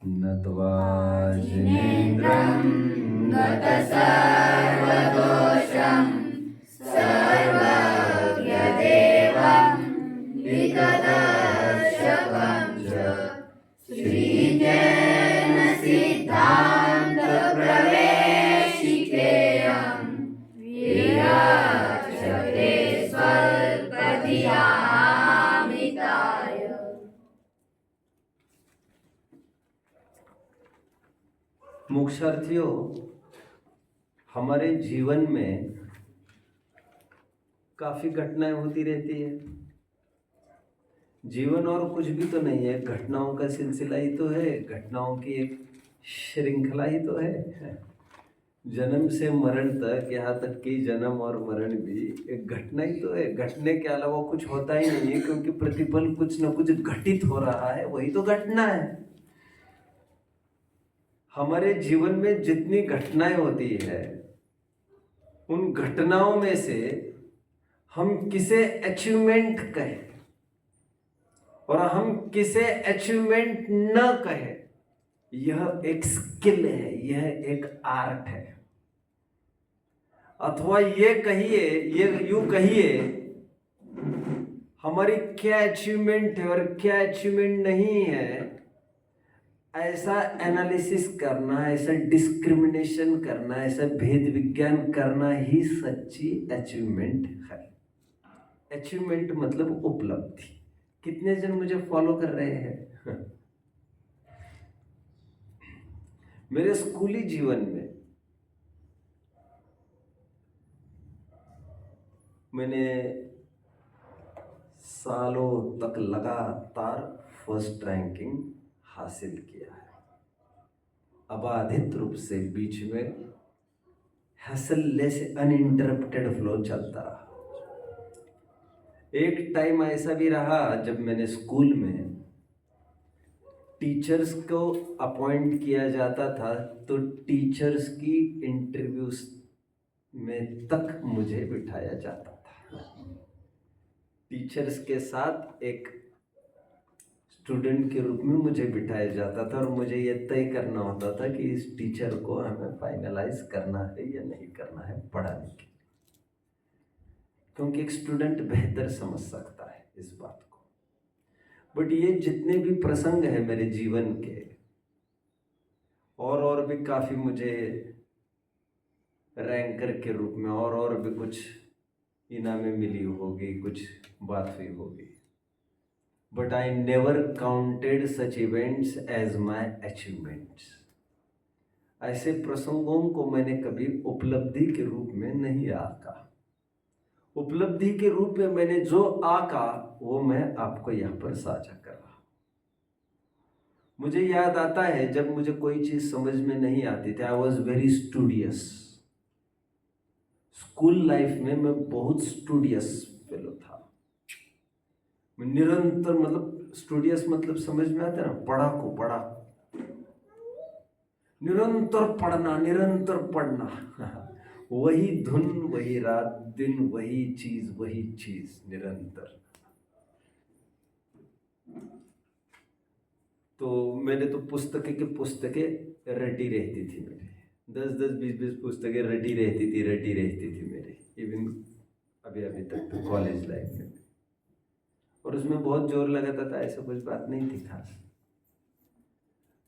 नत्वा जिनेन्द्रं गतसर्वदोषं सर्वज्ञदेवं विगतदर्शकं च श्रीजैन सिद्धान्तप्रवेशिकेयं विराजते स्वल्पधियामिताय। मोक्षार्थियों, हमारे जीवन में काफी घटनाएं होती रहती है। जीवन और कुछ भी तो नहीं है, घटनाओं का सिलसिला ही तो है, घटनाओं की एक श्रृंखला ही तो है। जन्म से मरण तक, यहाँ तक कि जन्म और मरण भी एक घटना ही तो है। घटने के अलावा कुछ होता ही नहीं है, क्योंकि प्रतिपल कुछ न कुछ घटित हो रहा है, वही तो घटना है। हमारे जीवन में जितनी घटनाएं होती है, उन घटनाओं में से हम किसे अचीवमेंट कहें और हम किसे अचीवमेंट न कहें, यह एक स्किल है, यह एक आर्ट है। अथवा ये कहिए, ये यूं कहिए, हमारी क्या अचीवमेंट है और क्या अचीवमेंट नहीं है, ऐसा एनालिसिस करना, ऐसा डिस्क्रिमिनेशन करना, ऐसा भेद विज्ञान करना ही सच्ची अचीवमेंट है। अचीवमेंट मतलब उपलब्धि। कितने जन मुझे फॉलो कर रहे हैं? मेरे स्कूली जीवन में मैंने सालों तक लगातार फर्स्ट रैंकिंग हासिल किया है। अबाधित रूप से बीच में हैसललेस अनइंटरप्टेड फ्लो चलता रहा। एक टाइम ऐसा भी रहा जब मैंने स्कूल में टीचर्स को अपॉइंट किया जाता था, तो टीचर्स की इंटरव्यूज में तक मुझे बिठाया जाता था। टीचर्स के साथ एक स्टूडेंट के रूप में मुझे बिठाया जाता था और मुझे ये तय करना होता था कि इस टीचर को हमें फाइनलाइज करना है या नहीं करना है पढ़ाने के, क्योंकि एक स्टूडेंट बेहतर समझ सकता है इस बात को। बट ये जितने भी प्रसंग हैं मेरे जीवन के, और भी काफ़ी मुझे रैंकर के रूप में और भी कुछ इनामें मिली होगी, कुछ बात हुई होगी, but I never counted such events as my achievements. ऐसे प्रसंगों को मैंने कभी उपलब्धि के रूप में नहीं आका। उपलब्धि के रूप में मैंने जो आका, वो मैं आपको यहाँ पर साझा कर रहा हूँ। मुझे याद आता है जब मुझे कोई चीज समझ में नहीं आती थी, I was very studious. School life में मैं बहुत स्टूडियस फेलो था। मैं निरंतर, मतलब स्टूडियस मतलब समझ में आता है ना, पढ़ा निरंतर पढ़ना, निरंतर पढ़ना। वही धुन, वही रात दिन, वही चीज निरंतर। तो मैंने तो पुस्तकें रटी रहती थी मेरी, 10-10, 20-20 पुस्तकें रटी रहती थी मेरी, इवन अभी तक तो कॉलेज लाइफ में। और उसमें बहुत जोर लगाता था, ऐसा कुछ बात नहीं थी खास।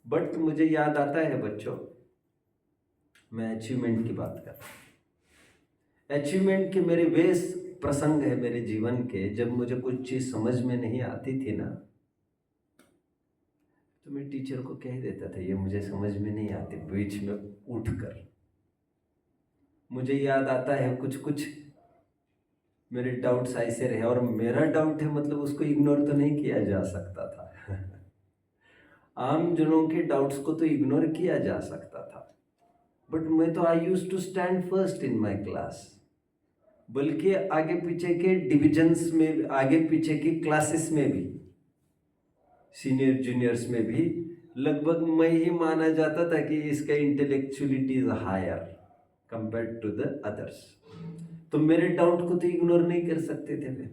बट मुझे याद आता है बच्चों, मैं अचीवमेंट की बात कर रहा हूँ। अचीवमेंट के मेरे वेश प्रसंग है मेरे जीवन के, जब मुझे कुछ चीज़ समझ में नहीं आती थी ना, तो मैं टीचर को कह देता था ये मुझे समझ में नहीं आती, बीच में उठकर। मुझे याद आता है कुछ मेरे डाउट्स ऐसे रहे, और मेरा डाउट है मतलब उसको इग्नोर तो नहीं किया जा सकता था। आम जनों के डाउट्स को तो इग्नोर किया जा सकता था, बट मैं तो I used to stand first in my class. बल्कि आगे पीछे के डिविजन्स में, आगे पीछे की क्लासेस में भी, सीनियर जूनियर्स में भी लगभग मैं ही माना जाता था कि इसका intellectuality is higher compared to the others. तो मेरे डाउट को तो इग्नोर नहीं कर सकते थे वे।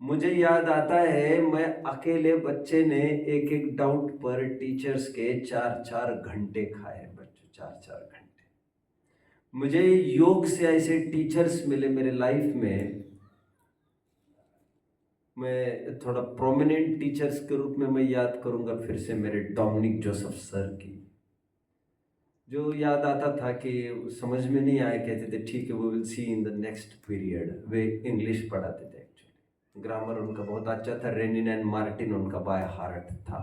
मुझे याद आता है मैं अकेले बच्चे ने एक एक डाउट पर टीचर्स के 4-4 घंटे खाए, बच्चों 4-4 घंटे। मुझे योग से ऐसे टीचर्स मिले मेरे लाइफ में। मैं थोड़ा प्रोमिनेंट टीचर्स के रूप में मैं याद करूंगा फिर से मेरे डोमिनिक जोसेफ सर की। जो याद आता था कि समझ में नहीं आया, कहते थे ठीक है we will see in the next period. वे इंग्लिश पढ़ाते थे एक्चुअली, ग्रामर उनका बहुत अच्छा था, रेनिन एंड मार्टिन उनका बाय हार्ट था।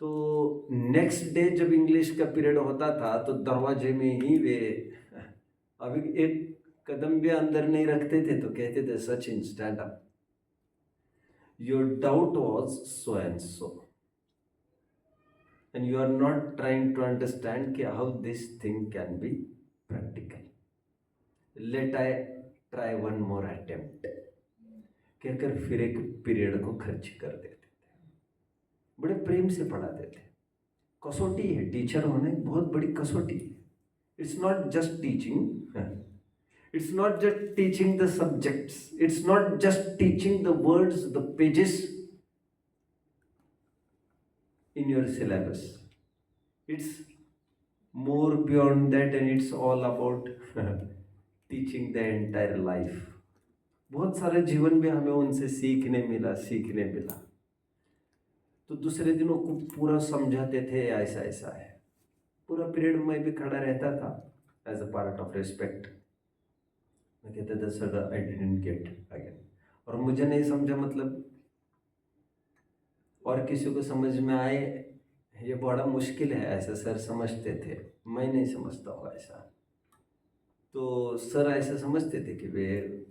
तो नेक्स्ट डे जब इंग्लिश का पीरियड होता था तो दरवाजे में ही वे अभी एक कदम भी अंदर नहीं रखते थे तो कहते थे Sachin stand up, your doubt was so and so and you are not trying to understand कि how this thing can be practical. Let I try one more attempt कहकर फिर एक पीरियड को खर्च कर देते थे। बड़े प्रेम से पढ़ाते थे। कसौटी है, टीचर होने बहुत बड़ी कसौटी है। It's not just teaching, it's not just teaching the subjects, it's not just teaching the words, the pages in your syllabus. It's more beyond that and it's all about teaching the entire life. बहुत सारे जीवन में हमें उनसे सीखने मिला। तो दूसरे दिनों को पूरा समझाते थे ऐसा ऐसा है। पूरा पीरियड में भी खड़ा रहता था as a part of respect. मैं कहता था sir I didn't get again, और मुझे नहीं समझा मतलब और किसी को समझ में आए ये बड़ा मुश्किल है, ऐसा सर समझते थे। मैं नहीं समझता हूँ ऐसा। तो सर ऐसा समझते थे कि वे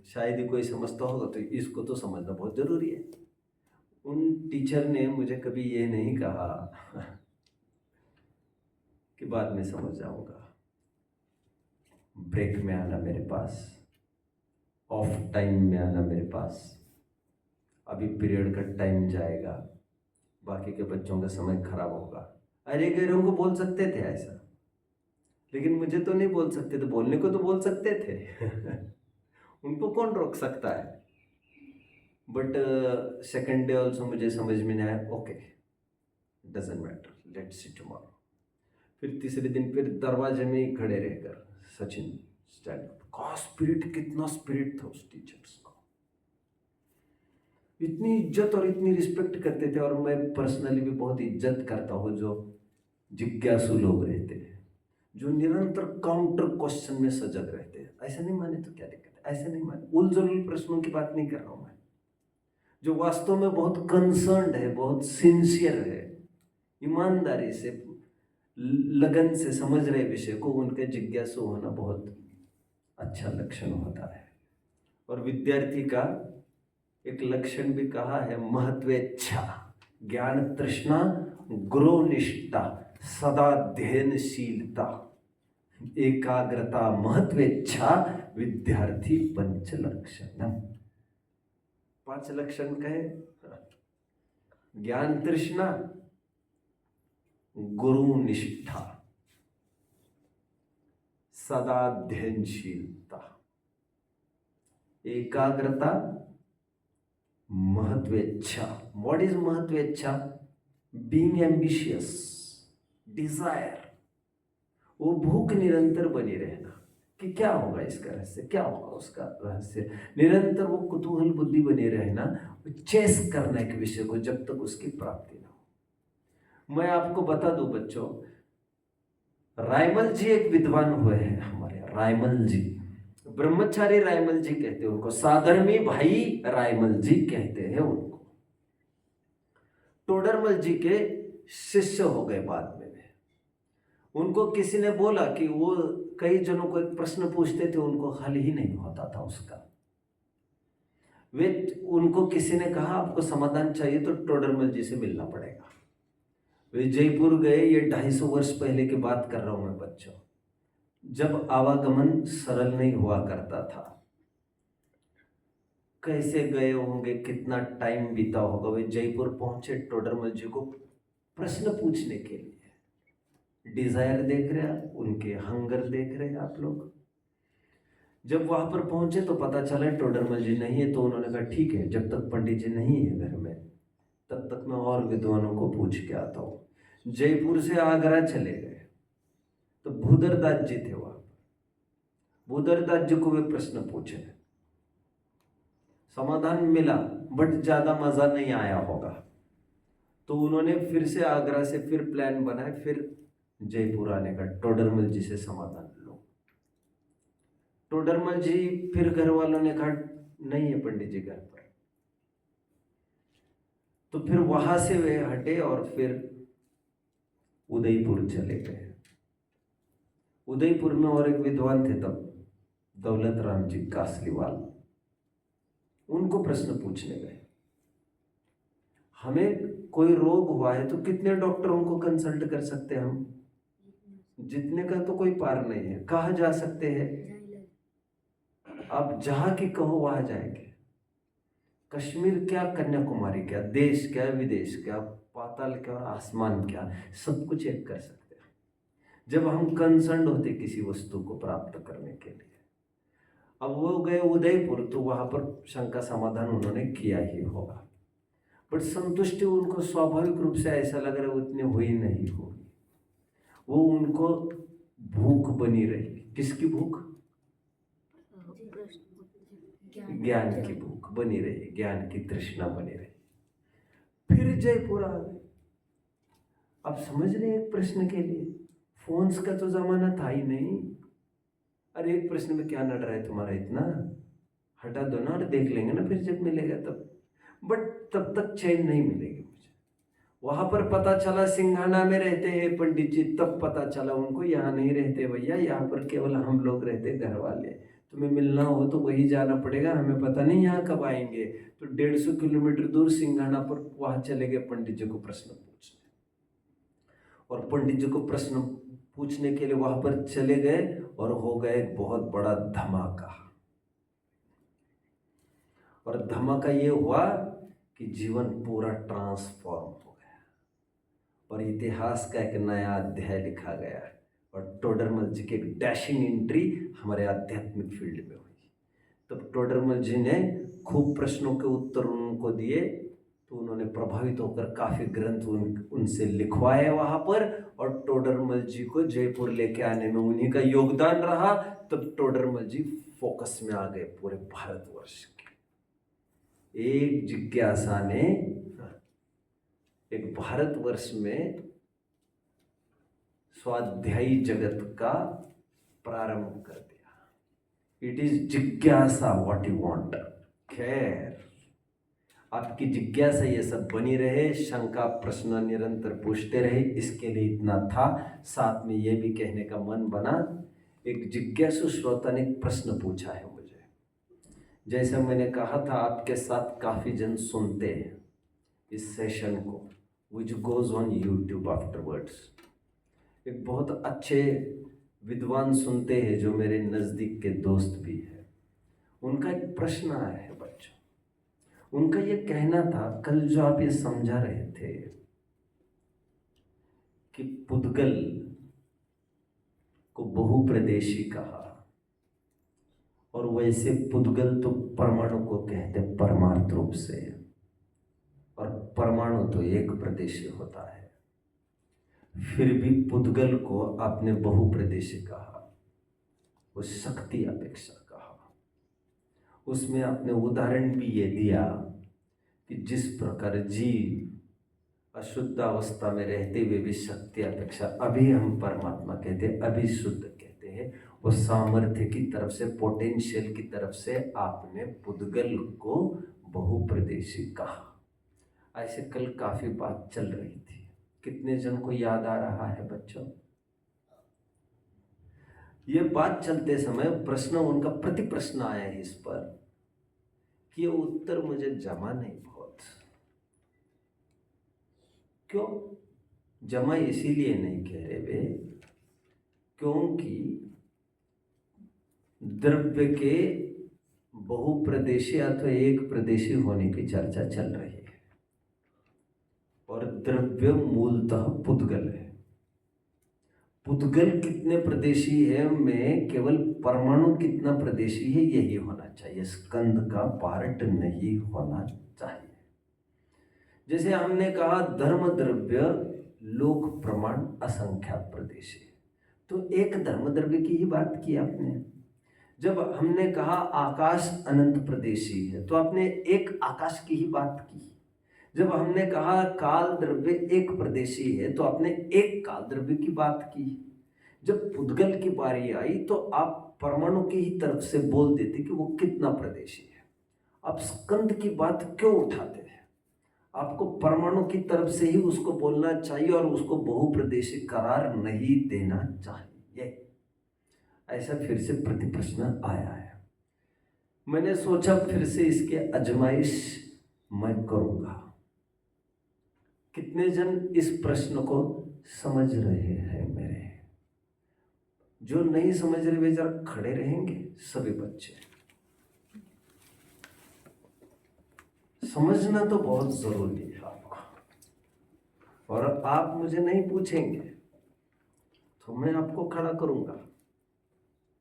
शायद ही कोई समझता होगा तो इसको तो समझना बहुत ज़रूरी है। उन टीचर ने मुझे कभी ये नहीं कहा कि बाद में समझ जाऊँगा। ब्रेक में आना मेरे पास, ऑफ टाइम में आना मेरे पास, अभी पीरियड का टाइम जाएगा, बाकी के बच्चों का समय खराब होगा। अरे गैरों को बोल सकते थे ऐसा, लेकिन मुझे तो नहीं बोल सकते थे। बोलने को तो बोल सकते थे उनको कौन रोक सकता है। बट सेकेंड डे ऑल्सो मुझे समझ में नहीं आया, okay doesn't matter, let's see tomorrow. फिर तीसरे दिन फिर दरवाजे में ही खड़े रहकर सचिन स्टैंड अप। का स्पिरिट, कितना स्पिरिट था उस टीचर्स को, इतनी इज्जत और इतनी रिस्पेक्ट करते थे। और मैं पर्सनली भी बहुत इज्जत करता हूँ जो जिज्ञासु लोग रहते हैं, जो निरंतर काउंटर क्वेश्चन में सजग रहते हैं। ऐसा नहीं माने तो क्या दिक्कत है, ऐसा नहीं माने, उलझुल प्रश्नों की बात नहीं कर रहा हूँ मैं। जो वास्तव में बहुत कंसर्न्ड है, बहुत सिंसियर है, ईमानदारी से लगन से समझ रहे विषय को, उनके जिज्ञासु होना बहुत अच्छा लक्षण होता है। और विद्यार्थी का एक लक्षण भी कहा है, महत्वेच्छा, ज्ञान तृष्णा, गुरुनिष्ठा, सदा अध्ययनशीलता, एकाग्रता, महत्वेच्छा, विद्यार्थी पंच लक्षणम। 5 लक्षण कहे, ज्ञान तृष्णा, गुरुनिष्ठा, सदा अध्ययनशीलता, एकाग्रता, महत्वेच्छा। व्हाट इज महत्वेच्छा? बीइंग एम्बिशियस, डिजायर, वो भूख निरंतर बनी रहना कि क्या होगा इसका रहस्य, क्या होगा उसका रहस्य, निरंतर वो कुतूहल बुद्धि बनी रहना, चेस करना एक विषय को जब तक उसकी प्राप्ति ना हो। मैं आपको बता दूं बच्चों, रायमल जी एक विद्वान हुए हैं हमारे, रायमल जी, ब्रह्मचारी रायमल जी कहते हैं उनको, साधर्मी भाई रायमल जी कहते हैं उनको। टोडरमल जी के शिष्य हो गए बाद में। उनको किसी ने बोला कि वो कई जनों को एक प्रश्न पूछते थे, उनको हल ही नहीं होता था उसका। वे उनको किसी ने कहा आपको समाधान चाहिए तो टोडरमल जी से मिलना पड़ेगा। वे जयपुर गए, ये 250 वर्ष पहले की बात कर रहा हूं मैं बच्चों, जब आवागमन सरल नहीं हुआ करता था। कैसे गए होंगे, कितना टाइम बीता होगा। वे जयपुर पहुंचे टोडरमल जी को प्रश्न पूछने के लिए। डिजायर देख रहे हैं, उनके हंगर देख रहे हैं आप लोग। जब वहां पर पहुंचे तो पता चला टोडरमल जी नहीं है, तो उन्होंने कहा ठीक है, जब तक पंडित जी नहीं है घर में तब तक मैं और विद्वानों को पूछ के आता हूँ। जयपुर से आगरा चले गए तो भूदरदास जी थे वहां। भूदरदास जी को वे प्रश्न पूछे, समाधान मिला बट ज्यादा मजा नहीं आया होगा, तो उन्होंने फिर से आगरा से फिर प्लान बनाए, फिर जयपुर आने का, टोडरमल जी से समाधान लो। टोडरमल जी फिर घर वालों ने कहा नहीं है पंडित जी घर पर, तो फिर वहां से वे हटे और फिर उदयपुर चले गए। उदयपुर में और एक विद्वान थे तब, दौलत राम जी कासलीवाल, उनको प्रश्न पूछने गए। हमें कोई रोग हुआ है तो कितने डॉक्टरों को कंसल्ट कर सकते हैं हम, जितने का तो कोई पार नहीं है, कहाँ जा सकते हैं? आप जहां की कहो वहां जाएंगे। कश्मीर क्या, कन्याकुमारी क्या, देश क्या, विदेश क्या, पाताल क्या और आसमान क्या, सब कुछ एक कर सकते हैं जब हम कंसर्न होते किसी वस्तु को प्राप्त करने के लिए। अब वो गए उदयपुर तो वहां पर शंका समाधान उन्होंने किया ही होगा, बट संतुष्टि उनको स्वाभाविक रूप से ऐसा लग रहा है उतनी हुई नहीं होगी। वो उनको भूख बनी रही। किसकी भूख? ज्ञान की भूख बनी रही, ज्ञान की तृष्णा बनी रही। फिर जयपुर आ गए। अब समझ रहे एक प्रश्न के लिए, फोन्स का तो जमाना था ही नहीं। अरे एक प्रश्न में क्या नड रहा है तुम्हारा इतना, हटा दो ना और देख लेंगे ना फिर जब मिलेगा तब। बट तब तक चैन नहीं मिलेगी मुझे। वहां पर पता चला सिंघाना में रहते हैं पंडित जी, तब पता चला उनको यहाँ नहीं रहते भैया, यहाँ पर केवल हम लोग रहते घर वाले, तुम्हें मिलना हो तो वही जाना पड़ेगा, हमें पता नहीं यहाँ कब आएंगे। तो 150 किलोमीटर दूर सिंघाना पर वहां चले गए पंडित जी को प्रश्न पूछने, और पंडित जी को प्रश्न पूछने के लिए वहां पर चले गए और हो गया एक बहुत बड़ा धमाका। और धमाका ये हुआ कि जीवन पूरा ट्रांसफॉर्म हो गया और इतिहास का एक नया अध्याय लिखा गया। और टोडरमल जी की एक डैशिंग एंट्री हमारे आध्यात्मिक फील्ड में हुई। तब टोडरमल जी ने खूब प्रश्नों के उत्तर उनको दिए, तो उन्होंने प्रभावित होकर काफी ग्रंथ उनसे लिखवाए वहां पर, और टोडरमल जी को जयपुर लेके आने में उन्हीं का योगदान रहा। तब टोडरमल जी फोकस में आ गए पूरे भारतवर्ष के। एक जिज्ञासा ने एक भारतवर्ष में स्वाध्यायी जगत का प्रारंभ कर दिया। इट इज जिज्ञासा व्हाट यू वांट। खैर, आपकी जिज्ञासा ये सब बनी रहे, शंका प्रश्न निरंतर पूछते रहे, इसके लिए इतना था। साथ में ये भी कहने का मन बना, एक जिज्ञासु श्रोता ने एक प्रश्न पूछा है मुझे। जैसे मैंने कहा था आपके साथ काफी जन सुनते हैं इस सेशन को, which goes on YouTube afterwards. एक बहुत अच्छे विद्वान सुनते हैं जो मेरे नजदीक के दोस्त भी हैं। उनका एक प्रश्न आया है बच्चों। उनका ये कहना था, कल जो आप ये समझा रहे थे कि पुद्गल को बहुप्रदेशी कहा, और वैसे पुद्गल तो परमाणु को कहते परमार्थ रूप से, और परमाणु तो एक प्रदेशी होता है। फिर भी पुद्गल को आपने बहुप्रदेशी कहा, वो शक्ति अपेक्षा कहा। उसमें आपने उदाहरण भी ये दिया कि जिस प्रकार जीव अशुद्ध अवस्था में रहते हुए भी शक्ति अपेक्षा, अभी हम परमात्मा कहते हैं, अभी शुद्ध कहते हैं, वो सामर्थ्य की तरफ से, पोटेंशियल की तरफ से आपने पुद्गल को बहुप्रदेशी कहा। ऐसे कल काफी बात चल रही थी। कितने जन को याद आ रहा है बच्चों? ये बात चलते समय प्रश्न, उनका प्रति प्रश्न आया है इस पर कि ये उत्तर मुझे जमा नहीं बहुत। क्यों जमा? इसीलिए नहीं कह रहे वे, क्योंकि द्रव्य के बहुप्रदेशी अथवा एक प्रदेशी होने की चर्चा चल रही है, और द्रव्य मूलतः पुद्गल है। पुद्गल कितने प्रदेशी है में केवल परमाणु कितना प्रदेशी है यही होना चाहिए, स्कंद का पार्ट नहीं होना चाहिए। जैसे हमने कहा धर्म द्रव्य लोक प्रमाण असंख्यात प्रदेशी, तो एक धर्म द्रव्य की ही बात की आपने। जब हमने कहा आकाश अनंत प्रदेशी है तो आपने एक आकाश की ही बात की। जब हमने कहा काल द्रव्य एक प्रदेशी है तो आपने एक काल द्रव्य की बात की। जब पुद्गल की बारी आई तो आप परमाणु की ही तरफ से बोल देते कि वो कितना प्रदेशी है। आप स्कंद की बात क्यों उठाते हैं? आपको परमाणु की तरफ से ही उसको बोलना चाहिए और उसको बहुप्रदेशी करार नहीं देना चाहिए। ऐसा फिर से प्रति प्रश्न आया है। मैंने सोचा फिर से इसके अजमाइश मैं करूंगा। कितने जन इस प्रश्न को समझ रहे हैं? मेरे जो नहीं समझ रहे वे जरा खड़े रहेंगे। सभी बच्चे समझना तो बहुत जरूरी है आपको, और आप मुझे नहीं पूछेंगे तो मैं आपको खड़ा करूंगा।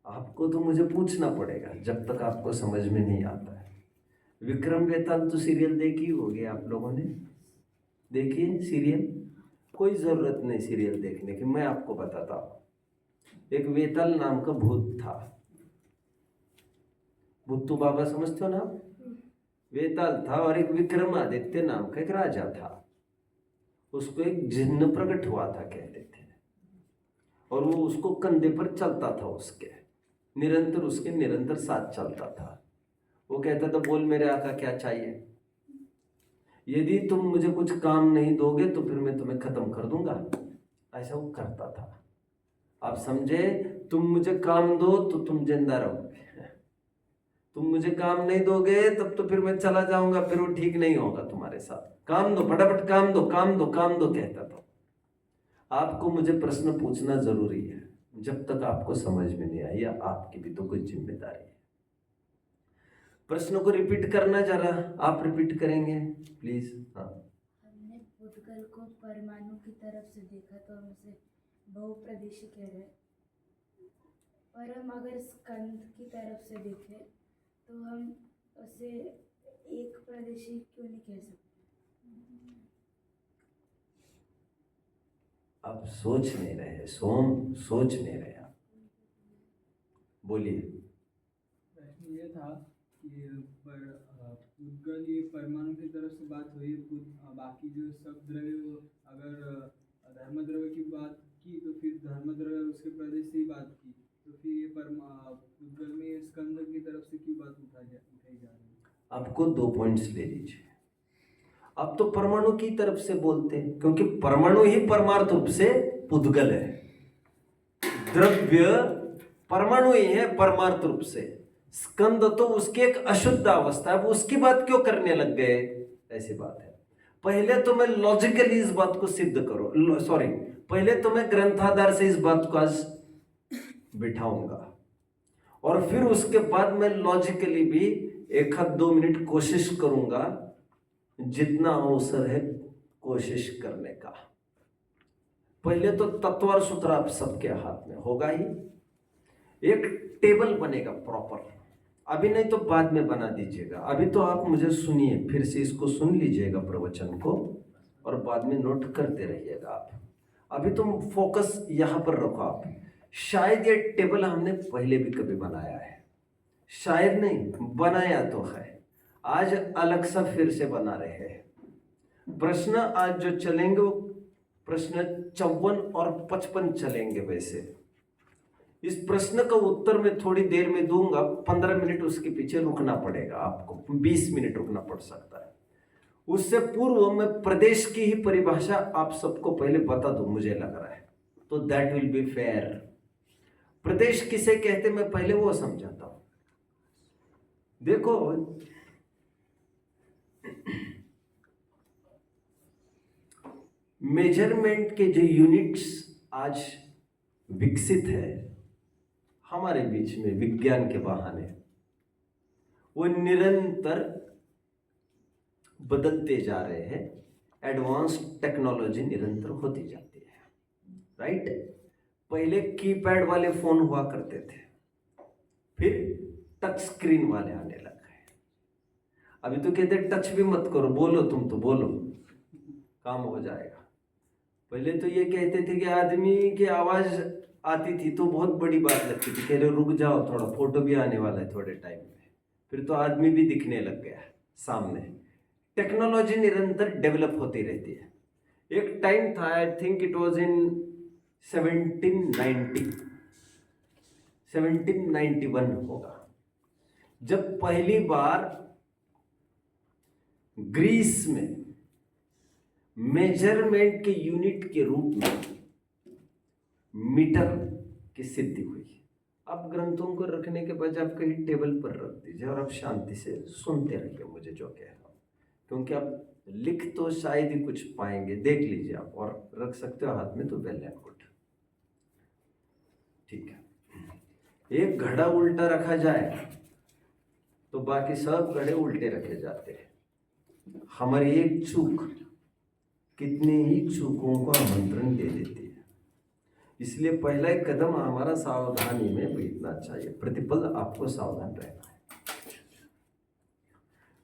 आपको तो मुझे पूछना पड़ेगा जब तक आपको समझ में नहीं आता है। विक्रम बेताल तो सीरियल देखी होगी आप लोगों ने, देखिए सीरियल। कोई ज़रूरत नहीं सीरियल देखने की, मैं आपको बताता हूँ। एक वेताल नाम का भूत था। भूतू बाबा समझते हो ना? वेताल था और एक विक्रमादित्य नाम का एक राजा था। उसको एक जिन्न प्रकट हुआ था कहते थे, और वो उसको कंधे पर चलता था, उसके निरंतर साथ चलता था। वो कहता था बोल मेरे आका क्या चाहिए, यदि तुम मुझे कुछ काम नहीं दोगे तो फिर मैं तुम्हें खत्म कर दूंगा। ऐसा वो करता था। आप समझे? तुम मुझे काम दो तो तुम जिंदा रहोगे, तुम मुझे काम नहीं दोगे तब तो फिर मैं चला जाऊंगा, फिर वो ठीक नहीं होगा तुम्हारे साथ। काम दो, फटाफट काम दो, काम दो, काम दो कहता था। आपको मुझे प्रश्न पूछना जरूरी है, जब तक आपको समझ में नहीं आई आपकी भी तो कुछ जिम्मेदारी है। प्रश्न को रिपीट करना जरा, आप रिपीट करेंगे प्लीज। हाँ, हमने पुद्गल को परमाणु की तरफ से देखा तो हम उसे बहुप्रदेशी कह रहे हैं, और हम अगर स्कंद की तरफ से देखें तो हम उसे एक प्रदेशी क्यों नहीं कह सकते? आप सोच नहीं रहे सोम, सोच नहीं रहे आप। बोलिए। प्रश्न ये था कि पुद्गल ये परमाणु की तरफ से बात हुई, बाकी जो सब द्रव्य अगर धर्म द्रव्य की बात की तो फिर धर्म द्रव्य उसके प्रदेश से ही बात की, तो फिर ये पुद्गल में स्कंद की तरफ से क्यों बात उठाई जा रही है? आपको 2 पॉइंट्स ले लीजिए। अब तो परमाणु की तरफ से बोलते हैं क्योंकि परमाणु ही परमार्थ रूप से पुद्गल है। द्रव्य परमाणु ही है परमार्थ रूप से, स्कंद तो उसकी एक अशुद्ध अवस्था है। वो उसकी बात क्यों करने लग गए? ऐसी बात है। पहले तो मैं लॉजिकली इस बात को सिद्ध करो, सॉरी, पहले तो मैं ग्रंथाधार से इस बात को आज बिठाऊंगा, और फिर उसके बाद मैं लॉजिकली भी 1-2 मिनट कोशिश करूंगा, जितना अवसर है कोशिश करने का। पहले तो तत्वर सूत्र आप सबके हाथ में होगा ही, एक टेबल बनेगा प्रॉपर। अभी नहीं तो बाद में बना दीजिएगा, अभी तो आप मुझे सुनिए, फिर से इसको सुन लीजिएगा प्रवचन को, और बाद में नोट करते रहिएगा आप। अभी तुम फोकस यहां पर रखो आप। शायद ये टेबल हमने पहले भी कभी बनाया है, शायद नहीं, बनाया तो है। आज अलग सा फिर से बना रहे हैं। प्रश्न आज जो चलेंगे वो प्रश्न 54 और 55 चलेंगे। वैसे इस प्रश्न का उत्तर मैं थोड़ी देर में दूंगा, 15 मिनट उसके पीछे रुकना पड़ेगा आपको, 20 मिनट रुकना पड़ सकता है। उससे पूर्व मैं प्रदेश की ही परिभाषा आप सबको पहले बता दूं, मुझे लग रहा है, तो दैट विल बी फेयर। प्रदेश किसे कहते मैं पहले वो समझाता हूं। देखो, मेजरमेंट के जो यूनिट्स आज विकसित है हमारे बीच में विज्ञान के बहाने, वो निरंतर बदलते जा रहे हैं। एडवांस टेक्नोलॉजी निरंतर होती जाती है, राइट। पहले कीपैड वाले फोन हुआ करते थे, फिर टच स्क्रीन वाले आने लग गए। अभी तो कहते टच भी मत करो, बोलो, तुम तो बोलो, काम हो जाएगा। पहले तो ये कहते थे कि आदमी की आवाज आती थी तो बहुत बड़ी बात लगती थी, कह रहे रुक जाओ थोड़ा, फोटो भी आने वाला है थोड़े टाइम में। फिर तो आदमी भी दिखने लग गया सामने। टेक्नोलॉजी निरंतर डेवलप होती रहती है। एक टाइम था, I think it was in 1791 होगा, जब पहली बार ग्रीस में मेजरमेंट के यूनिट के रूप में मीटर की सिद्धि हुई। आप ग्रंथों को रखने के बजाय आप कहीं टेबल पर रख दीजिए और आप शांति से सुनते रहिए मुझे जो कह रहा हूँ, क्योंकि आप लिख तो शायद ही कुछ पाएंगे, देख लीजिए आप, और रख सकते हो हाथ में तो वेल एंड गुड। ठीक है, एक घड़ा उल्टा रखा जाए तो बाकी सब घड़े उल्टे रखे जाते हैं। हमारी एक चूक कितने ही चूकों को आमंत्रण दे देती है। इसलिए पहला एक कदम हमारा सावधानी में बीतना चाहिए, प्रतिपल आपको सावधान रहना है।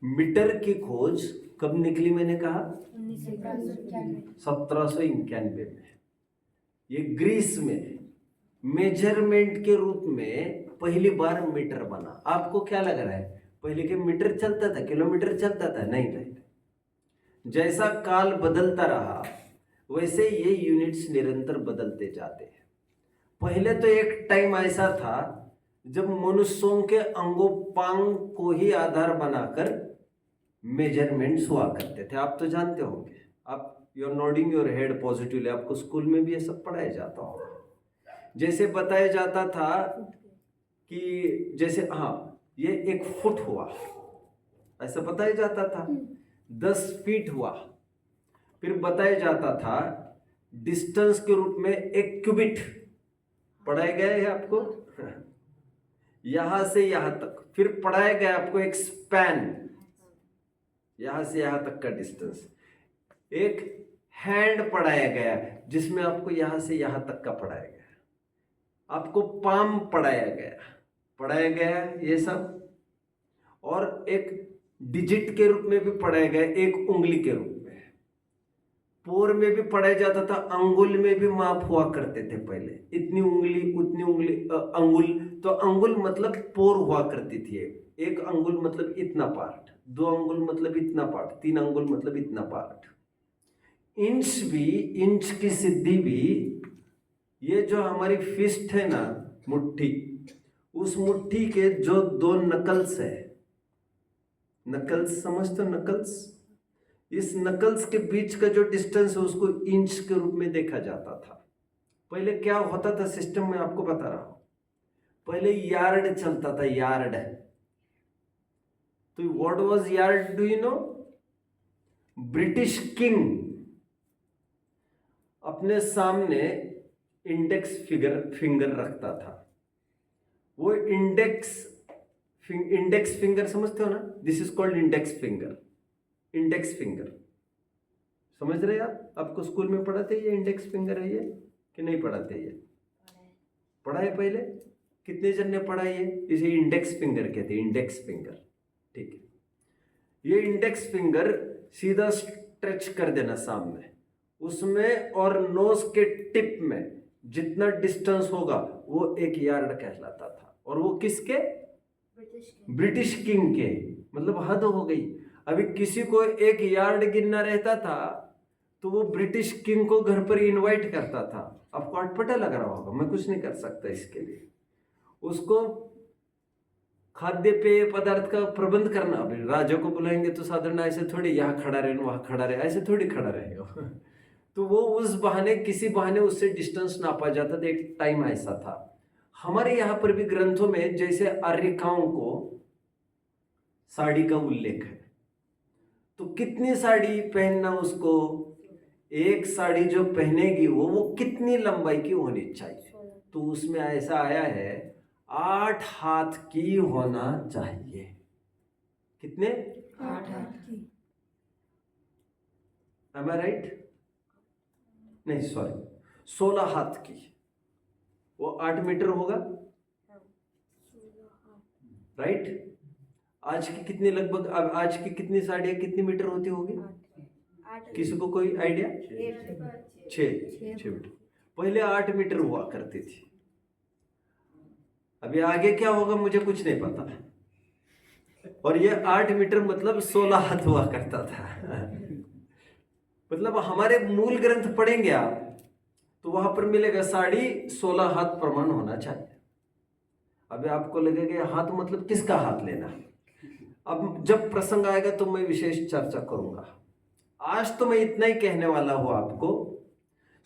मीटर की खोज कब निकली मैंने कहा? 1791 में। ये ग्रीस में मेजरमेंट के रूप में पहली बार मीटर बना। आपको क्या लग रहा है, पहले के मीटर चलता था, किलोमीटर चलता था? नहीं नहीं। जैसा काल बदलता रहा वैसे ये यूनिट्स निरंतर बदलते जाते हैं। पहले तो एक टाइम ऐसा था जब मनुष्यों के अंगोपांग को ही आधार बनाकर मेजरमेंट्स हुआ करते थे। आप तो जानते होंगे, आप you are nodding your head positively, आपको स्कूल में भी ये सब पढ़ाया जाता होगा। जैसे बताया जाता था कि जैसे ये 1 फुट हुआ, ऐसा बताया जाता था। 10 फीट हुआ, फिर बताया जाता था डिस्टेंस के रूप में 1 क्यूबिट पढ़ाया गया है आपको यहां से यहां तक। फिर पढ़ाया गया आपको एक स्पैन, यहां से यहां तक का डिस्टेंस। एक हैंड पढ़ाया गया जिसमें आपको यहां से यहां तक का पढ़ाया गया। आपको पाम पढ़ाया गया ये सब। और एक डिजिट के रूप में भी पढ़ाया गया, एक उंगली के रूप में। पोर में भी पढ़ाया जाता था, अंगुल में भी माप हुआ करते थे पहले, इतनी उंगली उतनी उंगली, अंगुल। तो अंगुल मतलब पोर हुआ करती थी। एक अंगुल मतलब इतना पार्ट, 2 अंगुल मतलब इतना पार्ट, 3 अंगुल मतलब इतना पार्ट। इंच की सिद्धि भी, ये जो हमारी फिस्ट है ना, मुट्ठी, उस मुट्ठी के जो 2 नकल्स है, नकल्स समझते हो? नकल्स, इस नकल्स के बीच का जो डिस्टेंस है उसको इंच के रूप में देखा जाता था। पहले क्या होता था सिस्टम में, आपको बता रहा हूं। पहले यार्ड चलता था, यार्ड। तो what was yard, do you know? British king अपने सामने इंडेक्स फिंगर रखता था। वो इंडेक्स फिंगर समझते हो ना? This is called index finger. समझ रहे आप? आपको स्कूल में पढ़ाते ये इंडेक्स फिंगर है ये कि नहीं पढ़ाते? ये पढ़ा है पहले? कितने जन ने पढ़ा ये? इसे इंडेक्स फिंगर कहते हैं, इंडेक्स फिंगर। ठीक है, ये इंडेक्स फिंगर सीधा स्ट्रेच कर देना सामने, उसमें और नोज के टिप में जितना डिस्टेंस होगा वो 1 यार्ड कहलाता था। और वो किसके? ब्रिटिश किंग के। मतलब हद हो गई। अभी किसी को 1 यार्ड गिनना रहता था तो वो ब्रिटिश किंग को घर पर इनवाइट करता था। आपको अटपटा लग रहा होगा, मैं कुछ नहीं कर सकता इसके लिए। उसको खाद्य पेय पदार्थ का प्रबंध करना, अभी राजा को बुलाएंगे तो साधारण ऐसे थोड़ी यहाँ खड़ा रहे वहां खड़ा रहे, ऐसे थोड़ी खड़ा रहेगा तो वो उस बहाने, किसी बहाने उससे डिस्टेंस नापा जाता था। एक टाइम ऐसा था। हमारे यहाँ पर भी ग्रंथों में जैसे आर्यिकाओं को साड़ी का उल्लेख है, तो कितनी साड़ी पहनना उसको, एक साड़ी जो पहनेगी वो कितनी लंबाई की होनी चाहिए? तो उसमें ऐसा आया है 8 हाथ की होना चाहिए। कितने? 8 हाथ की। Am I right? नहीं, सॉरी, 16 हाथ की। वो 8 मीटर होगा, राइट। आज की कितनी लगभग, अब आज की कितनी साड़ियाँ कितनी मीटर होती होगी, किसी को कोई आइडिया? 6 मीटर। पहले 8 मीटर हुआ करती थी। अभी आगे क्या होगा मुझे कुछ नहीं पता। और ये 8 मीटर मतलब 16 हाथ हुआ करता था। मतलब हमारे मूल ग्रंथ पढ़ेंगे आप तो वहां पर मिलेगा साड़ी 16 हाथ प्रमाण होना चाहिए। अभी आपको लगेगा हाथ मतलब किसका हाथ लेना। अब जब प्रसंग आएगा तो मैं विशेष चर्चा करूंगा। आज तो मैं इतना ही कहने वाला हूं आपको।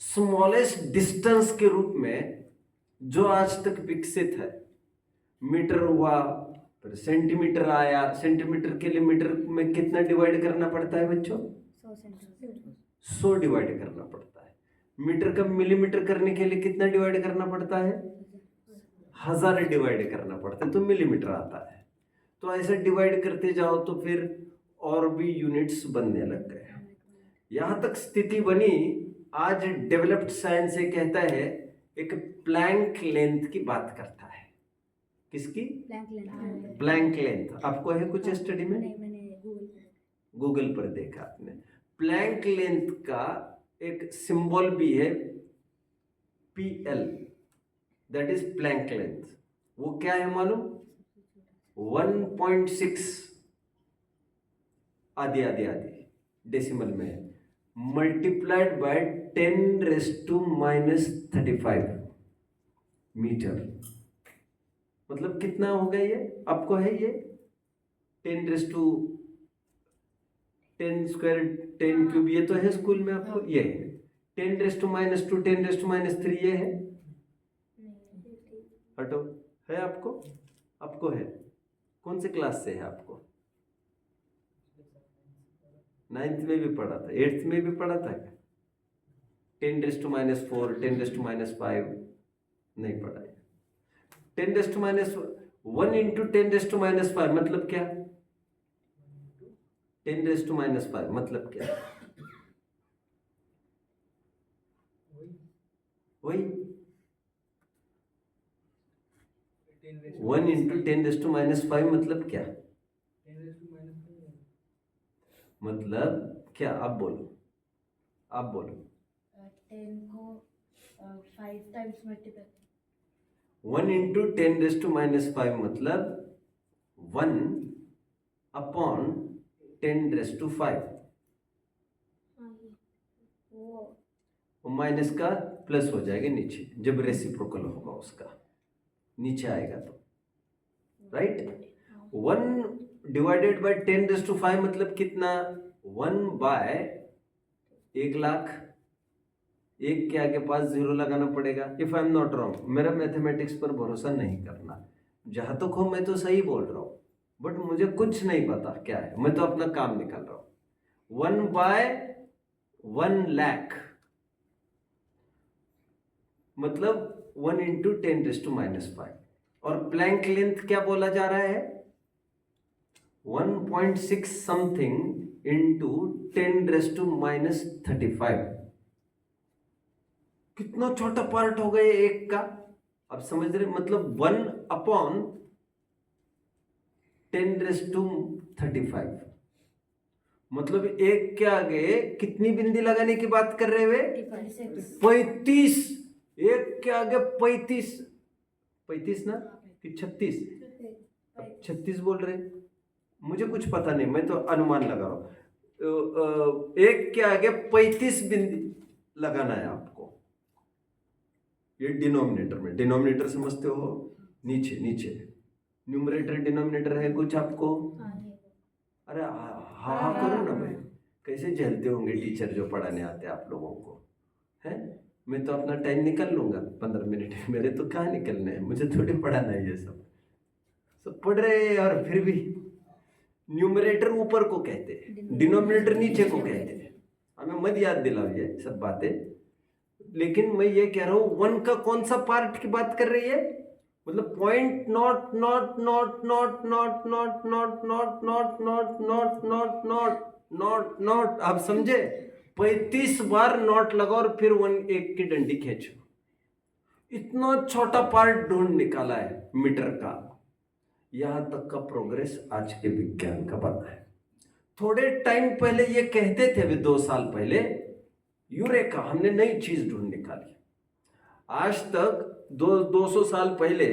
स्मॉलेस्ट डिस्टेंस के रूप में जो आज तक विकसित है, मीटर हुआ, फिर सेंटीमीटर आया। सेंटीमीटर के लिए मीटर में कितना डिवाइड करना पड़ता है बच्चों? 100 डिवाइड करना पड़ता है। मीटर का मिलीमीटर करने के लिए कितना डिवाइड करना पड़ता है? 1000 डिवाइड करना पड़ता है तो मिलीमीटर आता है। तो ऐसे डिवाइड करते जाओ तो फिर और भी यूनिट्स बनने लग गए। यहां तक स्थिति बनी, आज डेवलप्ड साइंस ये कहता है, एक प्लैंक लेंथ की बात करता है। किसकी? Planck length. आपको है कुछ स्टडी में? गूगल पर देखा आपने। प्लैंक लेंथ का एक सिंबल भी है PL, that is Planck length. वो क्या है मालूम? 1.6 आदि डेसिमल में है, मल्टीप्लाइड बाय 10⁻⁻35 मीटर। मतलब कितना हो गया ये? आपको है ये 10 स्क्वायर 10 क्यूब, ये तो है स्कूल में आपको। ये है 10⁻², 10⁻³ ये है। हटो, है आपको? आपको है? कौन से क्लास से है आपको? 9th में भी पढ़ा था, 8th में भी पढ़ा था क्या? 10⁻⁴, 10⁻⁵ नहीं पढ़ा है। 1 इंटू 10⁻⁵ मतलब क्या? 10⁻⁵ मतलब क्या? वही 1 इंटू 10⁻⁵ मतलब क्या? मतलब क्या? आप बोलो 10 को 5 टाइम्स मल्टीप्लाई। 1 इंटू 10⁻⁵ मतलब 1/10⁵। माइनस का प्लस हो जाएगा नीचे, जब रेसिप्रोकल होगा उसका नीचे आएगा तो, राइट। 1 डिवाइडेड बाय 10⁵ मतलब कितना? 1/1,00,000। एक के आगे पास 0 लगाना पड़ेगा। If I am not wrong, मेरा मैथमेटिक्स पर भरोसा नहीं करना, जहां तक हो मैं तो सही बोल रहा हूं, बट मुझे कुछ नहीं पता क्या है, मैं तो अपना काम निकाल रहा हूं। 1/1,00,000 मतलब 1 इंटू 10⁻⁵। और प्लैंक लेंथ क्या बोला जा रहा है? 1.6 समथिंग इंटू 10⁻⁵। कितना छोटा पार्ट हो गया एक का। अब समझ रहे? मतलब 1/10⁵। मतलब एक के आगे कितनी बिंदी लगाने की बात कर रहे हुए? 35। एक के आगे 35 ना कि 36? 36 बोल रहे, मुझे कुछ पता नहीं, मैं तो अनुमान लगा रहा हूं। एक के आगे 35 बिंदी लगाना है आपको। ये डिनोमिनेटर में, डिनोमिनेटर समझते हो? नीचे न्यूमरेटर डिनोमिनेटर है कुछ आपको? अरे हाँ करो ना भाई, कैसे झेलते होंगे टीचर जो पढ़ाने आते हैं आप लोगों को, हैं? मैं तो अपना टाइम निकाल लूंगा 15 मिनट, मेरे तो कहाँ निकलने हैं, मुझे थोड़ी पढ़ाना है। ये सब पढ़ रहे हैं और फिर भी न्यूमरेटर ऊपर को कहते हैं, डिनोमिनेटर नीचे को कहते हैं। हमें मत याद दिलाओ ये सब बातें। लेकिन मैं ये कह रहा हूँ 1 का कौन सा पार्ट की बात कर रही है? मतलब point not not not not not not not not not not not not not not not, आप समझे? 35 बार नॉट लगाओ और फिर 1 की डंडी खींचो। इतना छोटा पार्ट ढूंढ निकाला है मीटर का। यहां तक का प्रोग्रेस आज के विज्ञान का बना है। थोड़े टाइम पहले ये कहते थे, अभी 2 साल पहले, यूरेका, हमने नई चीज ढूंढ निकाली। आज तक 200 साल पहले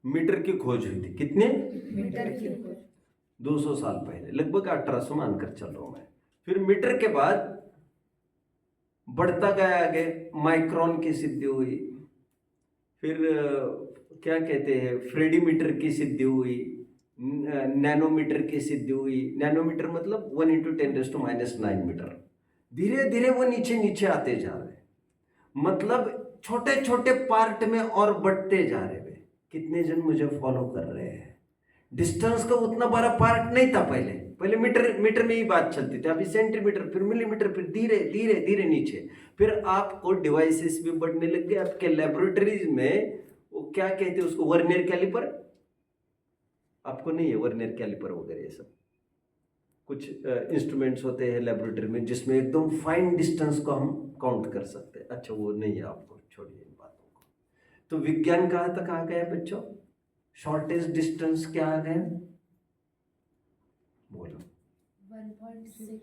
मीटर की खोज हुई थी। कितने? मीटर की खोज 200 साल पहले, लगभग 1800 मानकर चल रहा हूं मैं। फिर मीटर के बाद बढ़ता गया आगे, माइक्रोन की सिद्धि हुई, फिर क्या कहते हैं, फ्रेडीमीटर की सिद्धि हुई, नैनोमीटर की सिद्धि हुई। नैनोमीटर मतलब 1 × 10⁻⁹ मीटर। धीरे धीरे वो नीचे नीचे आते जा रहे हैं, मतलब छोटे छोटे पार्ट में और बढ़ते जा रहे हैं। कितने जन मुझे फॉलो कर रहे हैं? डिस्टेंस का उतना बड़ा पार्ट नहीं था पहले। पहले मीटर में ही बात चलती थी, अभी सेंटीमीटर, फिर मिलीमीटर, फिर धीरे धीरे धीरे नीचे। फिर आपको डिवाइसेस भी बढ़ने लग गए। आपके लेबोरेटरीज में वो क्या कहते हैं उसको, वर्नियर कैलिपर, आपको नहीं है वर्नियर कैलिपर वगैरह, ये सब कुछ इंस्ट्रूमेंट्स होते हैं लेबोरेटरी में जिसमें एकदम फाइन डिस्टेंस को हम काउंट कर सकते हैं। अच्छा, वो नहीं है, आपको छोड़िए इन बातों को। तो विज्ञान कहाँ तक आ गया बच्चों? शॉर्टेस्ट डिस्टेंस क्या आ गया? बोलो। 1.6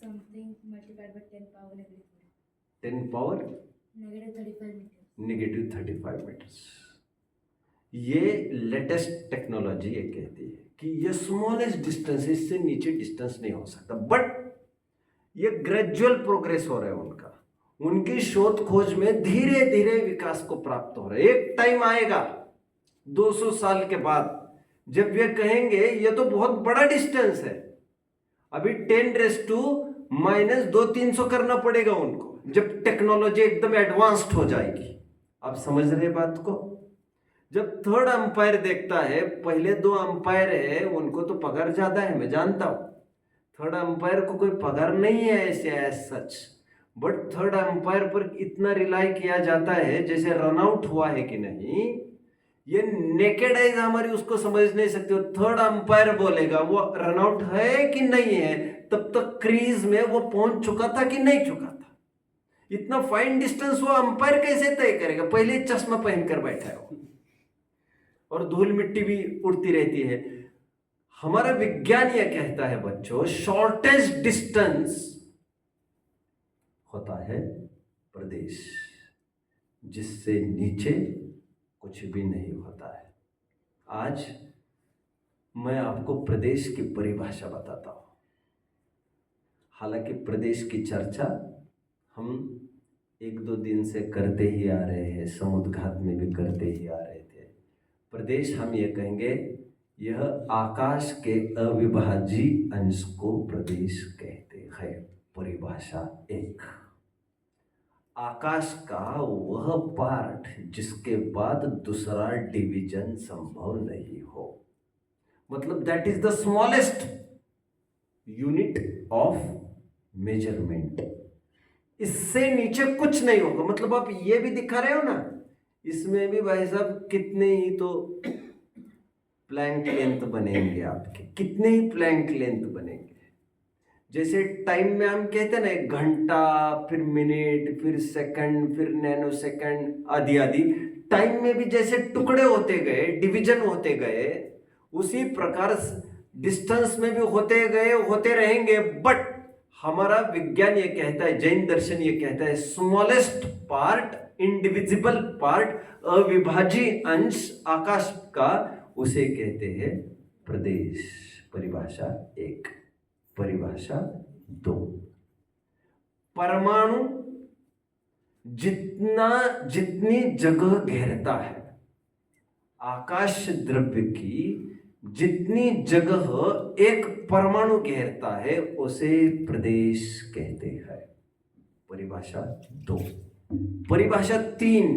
something multiplied by 10 power -3 10 power -35 meter -35 meters. ये लेटेस्ट टेक्नोलॉजी ये कहती है कि ये स्मॉलेस्ट डिस्टेंस, इससे नीचे डिस्टेंस नहीं हो सकता। बट ये ग्रेजुअल प्रोग्रेस हो रहा है उनका, उनकी शोध खोज में धीरे धीरे विकास को प्राप्त हो रहा है। एक टाइम आएगा 200 साल के बाद जब वे कहेंगे ये तो बहुत बड़ा डिस्टेंस है। अभी 10⁻⁻2-300 करना पड़ेगा उनको, जब टेक्नोलॉजी एकदम एडवांस्ड हो जाएगी। आप समझ रहे बात को? जब थर्ड अंपायर देखता है, पहले 2 अंपायर है, उनको तो पगार ज्यादा है, मैं जानता हूं। थर्ड अंपायर को कोई पगार नहीं है ऐसे as such, but third umpire पर इतना रिलाई किया जाता है जैसे रनआउट हुआ है कि नहीं, ये नेकेड आइज हमारी उसको समझ नहीं सकते हो। थर्ड अंपायर बोलेगा वो रनआउट है कि नहीं है, तब तक क्रीज में वो पहुंच चुका था कि नहीं चुका था। इतना फाइन डिस्टेंस वो अंपायर कैसे तय करेगा? पहले चश्मा पहनकर बैठा है वो, और धूल मिट्टी भी उड़ती रहती है। हमारा विज्ञान यह कहता है बच्चों, शॉर्टेस्ट डिस्टेंस होता है प्रदेश, जिससे नीचे कुछ भी नहीं होता है। आज मैं आपको प्रदेश की परिभाषा बताता हूं। हालांकि प्रदेश की चर्चा हम 1-2 दिन से करते ही आ रहे हैं, समुद्घात में भी करते ही आ रहे थे। प्रदेश हम ये कहेंगे, यह आकाश के अविभाज्य अंश को प्रदेश कहते हैं। परिभाषा 1, आकाश का वह पार्ट जिसके बाद दूसरा डिवीजन संभव नहीं हो, मतलब that is the smallest unit of measurement. इससे नीचे कुछ नहीं होगा। मतलब आप ये भी दिखा रहे हो ना, इसमें भी भाई साहब कितने ही तो प्लैंक लेंथ बनेंगे आपके, कितने ही प्लैंक लेंथ बनेंगे। जैसे टाइम में हम कहते हैं ना, 1 घंटा, फिर मिनट, फिर सेकंड, फिर नैनो सेकंड, आदि आदि। टाइम में भी जैसे टुकड़े होते गए, डिवीजन होते गए, उसी प्रकार डिस्टेंस में भी होते गए, होते रहेंगे। बट हमारा विज्ञान ये कहता है, जैन दर्शन ये कहता है, स्मॉलेस्ट पार्ट, इंडिविजिबल पार्ट, अविभाज्य अंश आकाश का, उसे कहते हैं प्रदेश। परिभाषा 1। परिभाषा 2, परमाणु जितनी जगह घेरता है, आकाश द्रव्य की जितनी जगह एक परमाणु घेरता है, उसे प्रदेश कहते हैं। परिभाषा 2। परिभाषा 3,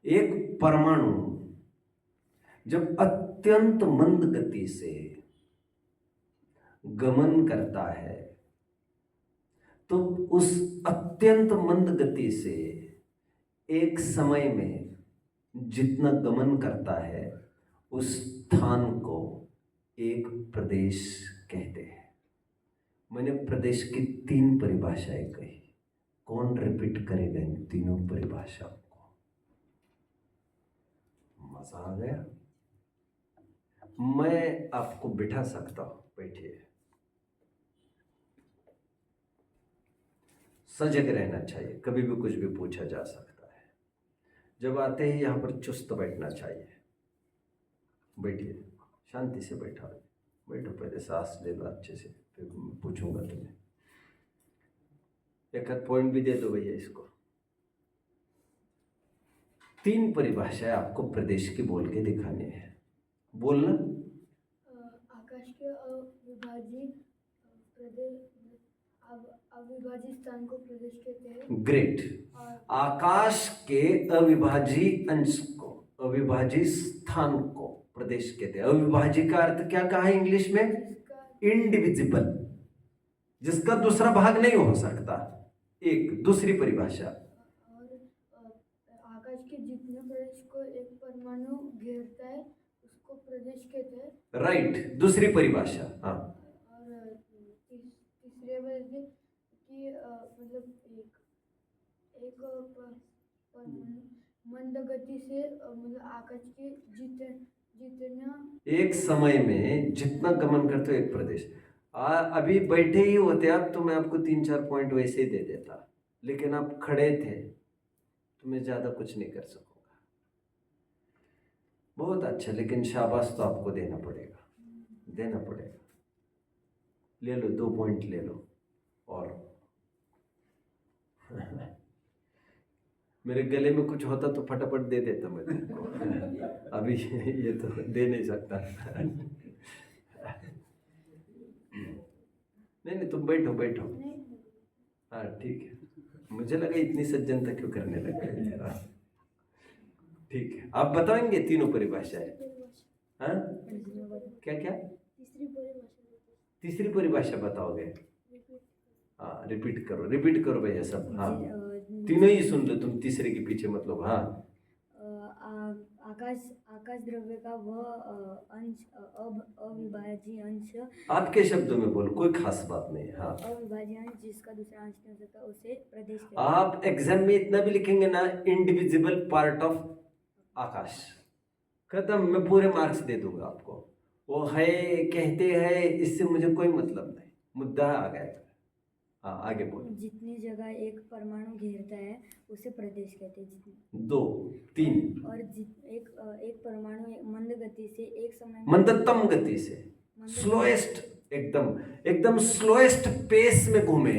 एक परमाणु जब अत्यंत मंद गति से गमन करता है, तो उस अत्यंत मंद गति से एक समय में जितना गमन करता है, उस स्थान को एक प्रदेश कहते हैं। मैंने प्रदेश की 3 परिभाषाएं कही। कौन रिपीट करेगा इन तीनों परिभाषाओं को? मजा आ गया? मैं आपको बिठा सकता हूं, बैठिए। सजग रहना चाहिए, कभी भी कुछ भी पूछा जा सकता है। जब आते ही यहाँ पर चुस्त बैठना चाहिए। बैठिए, शांति से बैठा, बैठो, पहले सांस ले लो अच्छे से, फिर मैं पूछूंगा तुम्हें। एक आध पॉइंट भी दे दो भैया इसको। 3 परिभाषाएं आपको प्रदेश की बोल के दिखानी है। बोलना। आकाश के अविभाजित प्रदेश, अविभाजित स्थान को प्रदेश कहते हैं। ग्रेट। और आकाश के अविभाजित अंश को, अविभाजित स्थान को प्रदेश कहते हैं। अविभाजित का अर्थ क्या कहा है इंग्लिश में? जिसका इंडिविजिबल, जिसका दूसरा भाग नहीं हो सकता। एक दूसरी परिभाषा, और आकाश के जितने प्रदेश को एक परमाणु घेरता है उसको प्रदेश कहते हैं। राइट, दूसरी परिभाषा। हाँ, और तीसरे वजह कि मतलब एक परमाणु मंद गति से मतलब आकाश के जितना एक समय में जितना गमन करते हो एक प्रदेश। अभी बैठे ही होते आप तो मैं आपको 3-4 पॉइंट वैसे ही दे देता, लेकिन आप खड़े थे तो मैं ज्यादा कुछ नहीं कर सकूंगा। बहुत अच्छा, लेकिन शाबाश तो आपको देना पड़ेगा, देना पड़ेगा। ले लो 2 पॉइंट ले लो। और मेरे गले में कुछ होता तो फटाफट दे देता मैं तुमको। अभी ये तो दे नहीं सकता। नहीं, तुम बैठो बैठो। हाँ ठीक है, मुझे लगा इतनी सज्जनता क्यों करने लगे। ठीक है, आप बताएंगे तीनों परिभाषाएं? हाँ, क्या क्या? तीसरी परिभाषा बताओगे? हाँ, रिपीट करो भैया सब। हाँ, तीनों ही सुन लो तुम, तीसरे के पीछे मतलब। हाँ, आकाश द्रव्य का वह अंश, अविभाज्य अंश। आपके शब्दों में बोलो, कोई खास बात नहीं। हाँ, अविभाज्य अंश जिसका दूसरा अंश नहीं हो सकता उसे प्रदेश कहते हैं। आप एग्जाम में इतना भी लिखेंगे ना, इंडिविजिबल पार्ट ऑफ आकाश, खत्म, मैं पूरे मार्क्स दे दूंगा आपको। वो है कहते हैं, इससे मुझे कोई मतलब नहीं, मुद्दा आ गया। हाँ, आगे बोलो। जितनी जगह एक परमाणु घेरता है उसे प्रदेश कहते हैं। जितनी 2 3 और एक परमाणु मंद गति से एक समय में, मंदतम गति से, स्लोएस्ट, एकदम स्लोएस्ट पेस में घूमे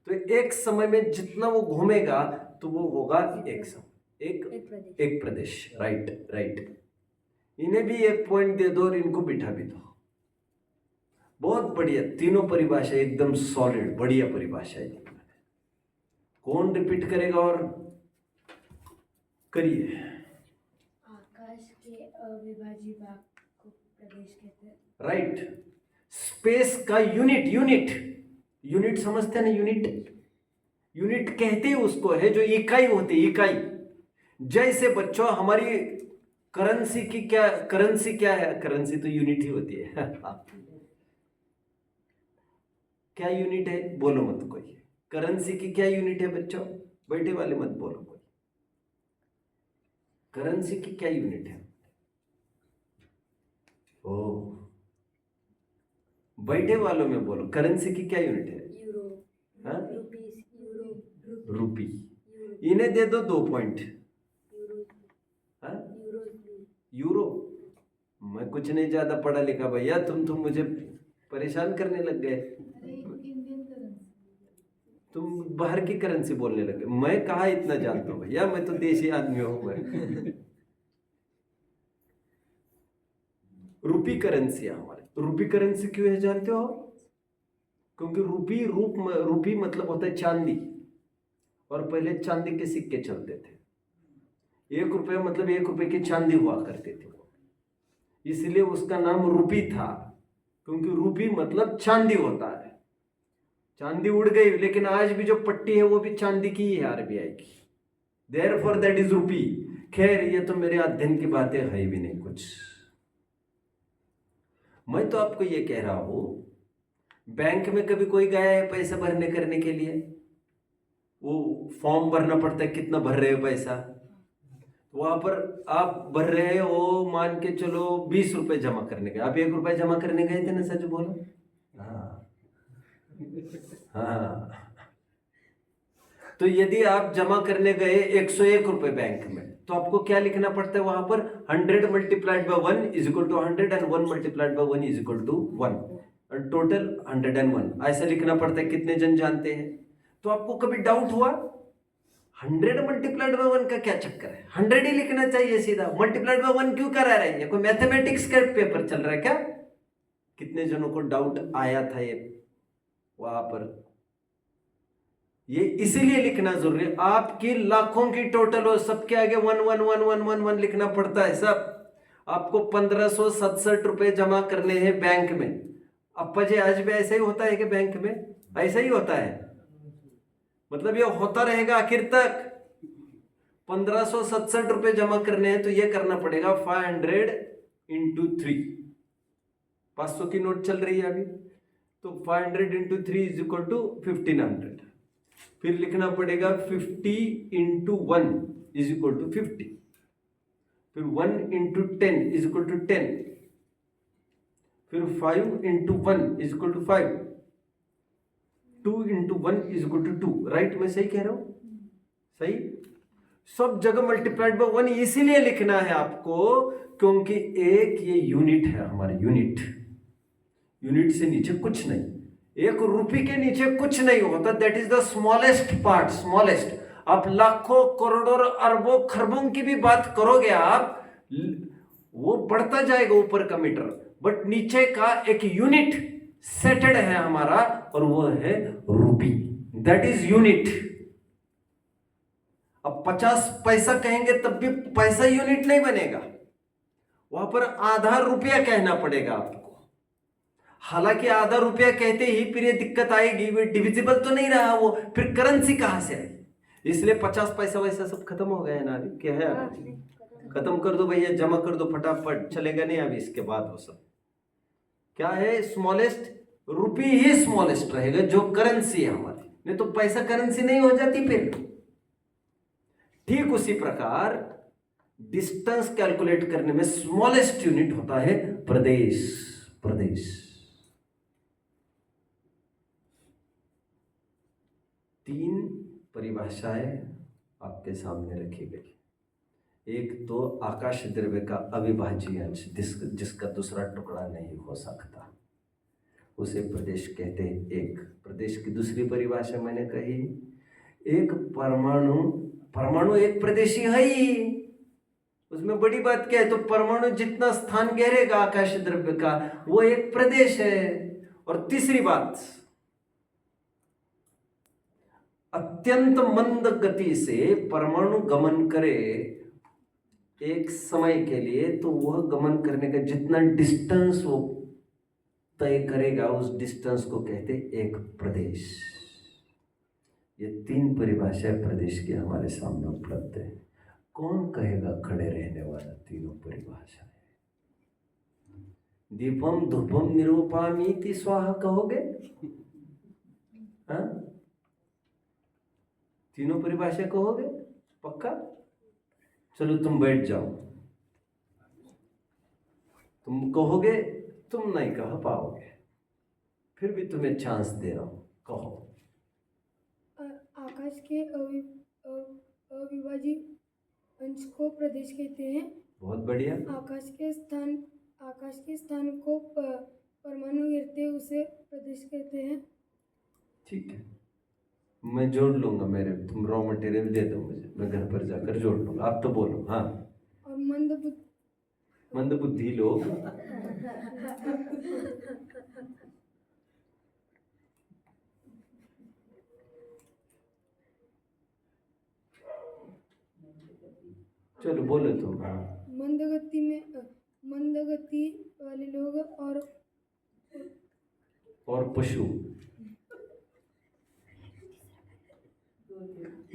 तो एक समय में जितना वो घूमेगा तो वो होगा एक समय, एक प्रदेश। राइट। इन्हें भी 1 पॉइंट दे दो और इनको बिठा भी दो। बहुत बढ़िया, तीनों परिभाषा एकदम सॉलिड, बढ़िया परिभाषा है। कौन रिपीट करेगा? और करिए। आकाश के अविभाज्य भाग को प्रदेश कहते हैं। राइट। स्पेस का यूनिट समझते हैं ना? यूनिट कहते हैं उसको है जो इकाई होती है, इकाई। जैसे बच्चों हमारी करेंसी क्या है? करेंसी तो यूनिट ही होती है। क्या यूनिट है? बोलो मत कोई। करेंसी की क्या यूनिट है बच्चों? बैठे वाले मत बोलो कोई। करेंसी की क्या यूनिट है? ओ, बैठे वालों में बोलो, करेंसी की क्या यूनिट है? यूरो। हाँ? रूपी। रुपी। इन्हें दे दो 2 पॉइंट। हाँ? यूरो। मैं कुछ नहीं ज्यादा पढ़ा लिखा भैया, तुम मुझे परेशान करने लग गए। तुम बाहर की करेंसी बोलने लगे। मैं कहा इतना जानता हूं भैया, मैं तो देशी आदमी हूं। मैं रूपी करेंसी है हमारे। रूपी करेंसी क्यों है जानते हो? क्योंकि रूपी मतलब होता है चांदी, और पहले चांदी के सिक्के चलते थे। 1 रुपये मतलब 1 रुपये की चांदी हुआ करते थे वो, इसलिए उसका नाम रूपी था। क्योंकि रूपी मतलब चांदी होता है। चांदी उड़ गई, लेकिन आज भी जो पट्टी है वो भी चांदी की ही है, आरबीआई की। देयरफॉर दैट इज रूपी। खैर, ये तो मेरे अध्ययन की बातें है भी नहीं कुछ। मैं तो आपको ये कह रहा हूं, बैंक में कभी कोई गया है पैसा भरने करने के लिए? वो फॉर्म भरना पड़ता है, कितना भर रहे हो पैसा, वहां पर आप भर रहे हो, मान के चलो 20 रुपए जमा करने गए, आप 1 रुपए जमा करने गए थे ना, सच बोलो। हाँ हाँ। तो यदि आप जमा करने गए 101 रुपए बैंक में, तो आपको क्या लिखना पड़ता है वहां पर? 100 multiplied by 1 is equal to 100 and 1 multiplied by 1 is equal to 1, total 101 ऐसा लिखना पड़ता है। कितने जन जानते हैं? तो आपको कभी डाउट हुआ 100 मल्टीप्लाइड बाय 1 का क्या चक्कर है? 100 ही लिखना चाहिए सीधा, मल्टीप्लाइड बाय 1 क्यों करा रहे हैं? कोई मैथमेटिक्स का पेपर चल रहा है क्या? कितने जनों को डाउट आया था ये वहां पर? ये इसीलिए लिखना जरूरी है। आपकी लाखों की टोटल हो, सबके आगे 1111111 लिखना पड़ता है सब। आपको 1567 रुपए जमा करने हैं बैंक में। अप्पा जी आज भी ऐसा ही होता है कि बैंक में ऐसा ही होता है? मतलब ये होता रहेगा आखिर तक। 1567 रुपए जमा करने हैं तो ये करना पड़ेगा 500 इंटू 3। 500 की नोट चल रही है अभी, तो 500 इंटू 3 इज इक्वल टू 1500। फिर लिखना पड़ेगा 50 इंटू 1 इज इक्वल टू 50। फिर 1 इंटू 10 इज इक्वल टू 10। फिर 5 into 1 is equal to 5। 2 into 1 is equal to 2। Right? मैं सही कह रहा हूं? सही। सब जगह मल्टीप्लाइड बाय 1 इसीलिए लिखना है आपको क्योंकि एक ये यूनिट है हमारी, यूनिट। यूनिट से नीचे कुछ नहीं, 1 रुपये के नीचे कुछ नहीं होता। That is the smallest part, smallest. आप लाखों करोड़ों अरबों खरबों की भी बात करोगे आप, वो बढ़ता जाएगा ऊपर का मीटर, बट नीचे का एक यूनिट सेटेड है हमारा और वो है रुपी। That is unit. अब 50 पैसा कहेंगे तब भी पैसा यूनिट नहीं बनेगा, वहां पर आधा रुपया कहना पड़ेगा आपको। हालांकि आधा रुपया कहते ही फिर ये दिक्कत आएगी, वो डिविजिबल तो नहीं रहा, वो फिर करेंसी कहां से आई? इसलिए 50 पैसा वैसा सब खत्म हो गया है ना अभी। क्या है अभी? खत्म कर दो भैया, जमा कर दो फटाफट, चलेगा नहीं अभी इसके बाद वो सब। क्या है? स्मॉलेस्ट रुपी ही स्मॉलेस्ट रहेगा जो करेंसी है हमारी, नहीं तो पैसा करेंसी नहीं हो जाती फिर। ठीक उसी प्रकार डिस्टेंस कैलकुलेट करने में स्मॉलेस्ट यूनिट होता है प्रदेश। प्रदेश 3 परिभाषाएं आपके सामने रखी गई। एक तो आकाश द्रव्य का अविभाज्य अंश जिसका दूसरा टुकड़ा नहीं हो सकता, उसे प्रदेश कहते हैं। एक प्रदेश की दूसरी परिभाषा मैंने कही, एक परमाणु। परमाणु एक प्रदेश ही है ही, उसमें बड़ी बात क्या है? तो परमाणु जितना स्थान घेरेगा आकाश द्रव्य का वो एक प्रदेश है। और तीसरी बात, अत्यंत मंद गति से परमाणु गमन करे एक समय के लिए, तो वह गमन करने का जितना डिस्टेंस वो तय करेगा उस डिस्टेंस को कहते एक प्रदेश। ये 3 परिभाषाएं प्रदेश की हमारे सामने उपलब्ध है। कौन कहेगा खड़े रहने वाला तीनों परिभाषाएं? दीपम धूपम निरूपामीति स्वाहा कहोगे? हाँ, तीनों परिभाषा कहोगे पक्का? चलो तुम बैठ जाओ, तुम कहोगे, तुम नहीं कह पाओगे, फिर भी तुम्हें चांस दे रहा हूं, कहो। आकाश के अविभाज्य अंश को प्रदेश कहते हैं। बहुत बढ़िया। आकाश के स्थान को परमाणु घेरते उसे प्रदेश कहते हैं। ठीक है, मैं जोड़ लूंगा। मेरे तुम रॉ मटेरियल दे दो मुझे, मैं घर पर जाकर जोड़ लूंगा। आप तो बोलो। हाँ, और मंद बुद्धि लोग चलो बोलो तुम। मंद गति वाले लोग और पशु।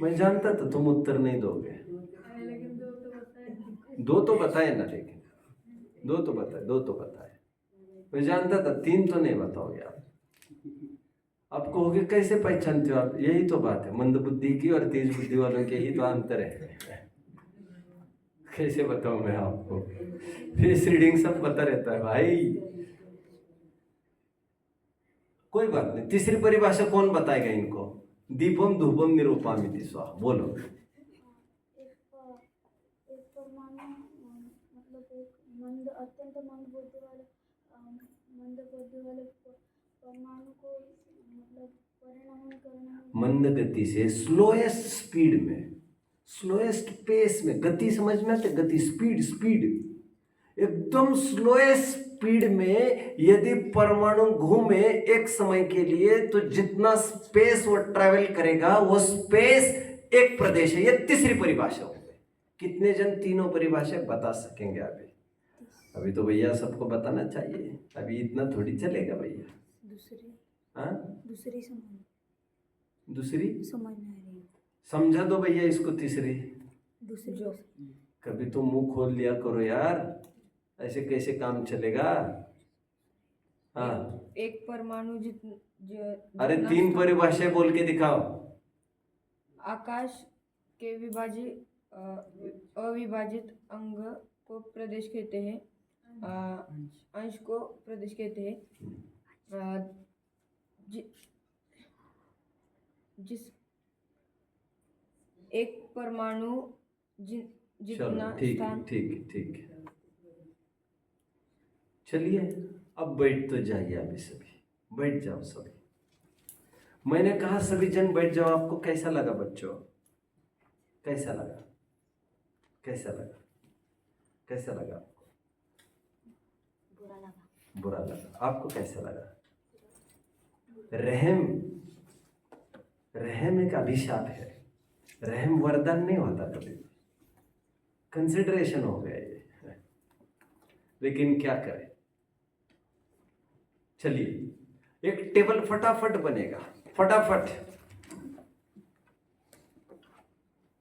मैं जानता था तुम उत्तर नहीं दोगे। दो तो बताए ना, लेकिन दो तो बताए। मैं जानता था 3 तो नहीं बताओगे आप। आप कहोगे कैसे पहचानते हो आप? यही तो बात है, मंद बुद्धि की और तेज बुद्धि वालों के ही तो अंतर है। कैसे बताऊं मैं आपको? फेस रीडिंग सब पता रहता है भाई। कोई बात नहीं, तीसरी परिभाषा कौन बताएगा इनको? दीपम धूपम निरूपामिति स्वाहा, बोलो। एक परमाणु मतलब एक मंद अत्यंत मंद बुद्धि वाले परमाणु को मतलब परिणमन करने में मंद गति से स्लोएस्ट स्पीड में, स्लोएस्ट पेस में, गति समझ में आते? गति, स्पीड, स्पीड एकदम स्लोएस्ट स्पीड में यदि परमाणु घूमे एक समय के लिए, तो जितना स्पेस वो ट्रैवल करेगा वो स्पेस एक प्रदेश है। ये तीसरी परिभाषा हो गई। कितने जन तीनों परिभाषा बता सकेंगे? अभी तो भैया सबको बताना चाहिए, अभी इतना थोड़ी चलेगा भैया। हाँ, दूसरी समझ समझ में आ रही है। समझा दो भैया इसको तीसरी। दूसरी जो कभी तो मुंह खोल लिया करो यार, ऐसे कैसे काम चलेगा? हाँ, एक परमाणु अरे तीन परिभाषाएं बोल के दिखाओ। आकाश के विभाजित अविभाजित अंग को प्रदेश कहते हैं, अंश को प्रदेश कहते हैं। जिस एक परमाणु जितना चलो ठीक स्थान ठीक। चलिए अब बैठ तो जाइए, अभी सभी बैठ जाओ सभी। मैंने कहा सभी जन बैठ जाओ। आपको कैसा लगा बच्चों? कैसा लगा? कैसा लगा? कैसा लगा आपको? बुरा लगा। आपको कैसा लगा? रहम एक अभिशाप है, रहम वरदान नहीं होता कभी। कंसिडरेशन हो गया ये, लेकिन क्या करें। चलिए एक टेबल फटाफट बनेगा, फटाफट।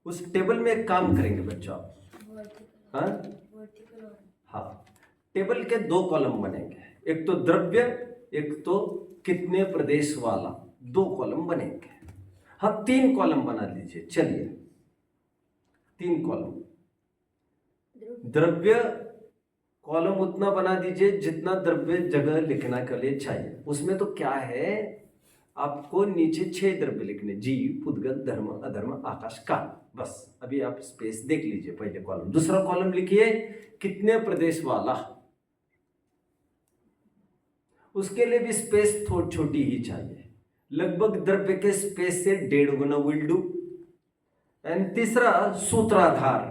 उस टेबल में एक काम करेंगे बच्चों आप। हाँ, टेबल के दो कॉलम बनेंगे, एक तो द्रव्य, एक तो कितने प्रदेश वाला, दो कॉलम बनेंगे। हाँ, तीन कॉलम बना लीजिए। चलिए तीन कॉलम। द्रव्य कॉलम उतना बना दीजिए जितना द्रव्य जगह लिखना के लिए चाहिए। उसमें तो क्या है, आपको नीचे 6 द्रव्य लिखने, जीव, पुद्गल, धर्म, अधर्म, आकाश, काल। बस अभी आप स्पेस देख लीजिए। पहले कॉलम। दूसरा कॉलम लिखिए कितने प्रदेश वाला। उसके लिए भी स्पेस थोड़ी छोटी ही चाहिए, लगभग द्रव्य के स्पेस से 1.5 गुना विल डू। एंड तीसरा सूत्राधार,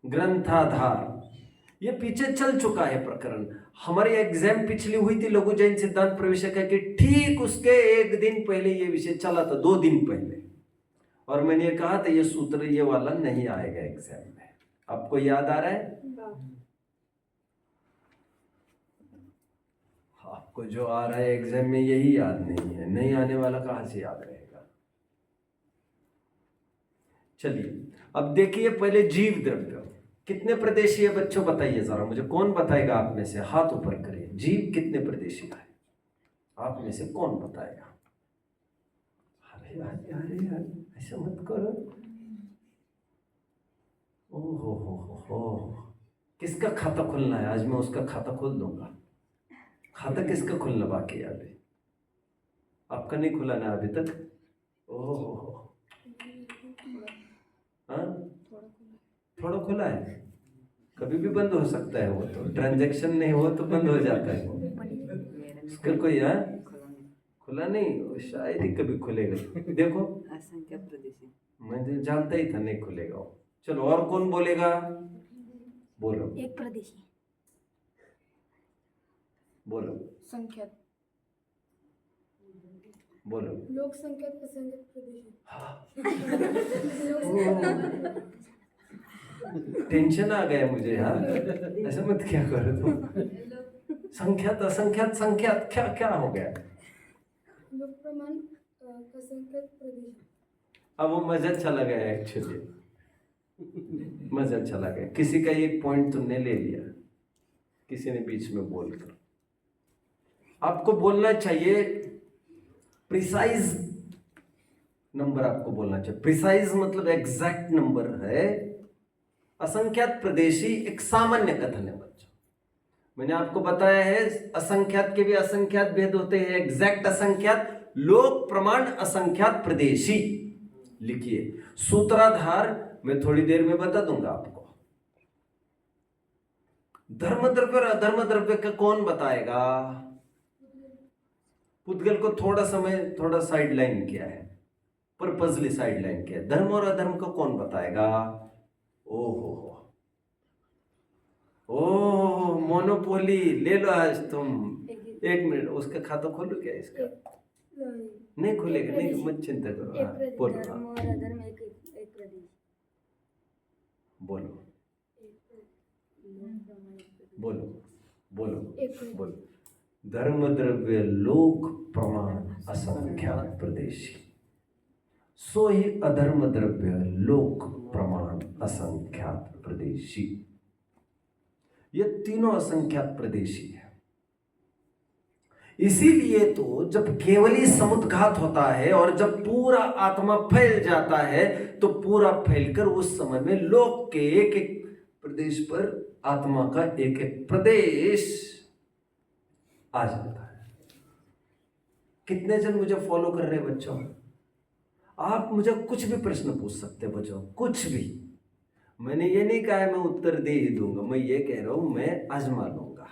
ग्रंथाधार। ये पीछे चल चुका है प्रकरण। हमारी एग्जाम पिछली हुई थी लघु जैन सिद्धांत प्रवेशक है कि ठीक उसके 1 दिन पहले ये विषय चला था, 2 दिन पहले। और मैंने ये कहा था ये सूत्र ये वाला नहीं आएगा एग्जाम में। आपको याद आ रहा है? आपको जो आ रहा है एग्जाम में यही याद नहीं है, नहीं आने वाला कहाँ से याद रहेगा। चलिए अब देखिए पहले जीव द्रव्य कितने प्रदेशीय है बच्चों, बताइए जरा मुझे। कौन बताएगा आप में से? हाथ ऊपर करिए। जीव कितने प्रदेशीय है आप में से कौन बताएगा? अरे यार ऐसा मत करो। ओहो हो, किसका खाता खुलना है आज? मैं उसका खाता खोल दूंगा। खाता किसका खुलना बाकी है अभी? आपका नहीं खुला ना अभी तक? ओहो, हाँ थोड़ा खुला है, कभी भी बंद हो सकता है। वो तो ट्रांजैक्शन नहीं हो तो बंद हो जाता है वो। उसका कोई यहाँ खुला नहीं, वो शायद ही कभी खुलेगा। देखो असंख्य प्रदेशी, मैं तो जानता ही था नहीं खुलेगा वो। चलो और कौन बोलेगा? बोलो। एक प्रदेशी। बोलो। संख्या, बोलो। लोक संख्या असंख्य प्रदेशी। टेंशन आ गया मुझे यार, ऐसा मत क्या करो तुम। संख्यात असंख्यात संख्यात क्या क्या हो गया? लोक प्रमाण असंख्य प्रदेशी। अब वो मजा चला गया एक्चुअली, मजा चला गया। किसी का एक पॉइंट तुमने ले लिया, किसी ने बीच में बोलकर। आपको बोलना चाहिए प्रिसाइज नंबर आपको बोलना चाहिए। प्रिसाइज मतलब एग्जैक्ट नंबर है। असंख्यात प्रदेशी एक सामान्य कथन है बच्चों। मैंने आपको बताया है असंख्यात के भी असंख्यात भेद होते हैं, एग्जैक्ट असंख्यात, लोक प्रमाण असंख्यात प्रदेशी। लिखिए सूत्राधार मैं थोड़ी देर में बता दूंगा आपको। धर्म द्रव्य और अधर्म द्रव्य का कौन बताएगा? पुद्गल को थोड़ा साइड लाइन किया है, पर्पजली साइड लाइन किया है। धर्म और अधर्म को कौन बताएगा? ओहो ओह मोनोपोली ले लो आज तुम। एक मिनट, उसका खाता खोलो क्या इसका? नहीं खुलेगा, नहीं मत चिंता करो। हाँ, बोलो। धर्म हाँ, और अधर्म एक प्रदेश। बोलो बोलो बोलो बोलो। धर्म द्रव्य लोक प्रमाण असंख्यात प्रदेशी, सो ही अधर्म द्रव्य लोक प्रमाण असंख्यात प्रदेशी। ये तीनों असंख्यात प्रदेशी है। इसीलिए तो जब केवली समुद्घात होता है और जब पूरा आत्मा फैल जाता है तो पूरा फैलकर उस समय में लोक के एक एक प्रदेश पर आत्मा का एक एक प्रदेश आ जाता है। कितने जन मुझे फॉलो कर रहे हैं बच्चों? आप मुझे कुछ भी प्रश्न पूछ सकते हैं बच्चों, कुछ भी। मैंने ये नहीं कहा है मैं उत्तर दे ही दूंगा, मैं ये कह रहा हूं मैं आजमा लूंगा।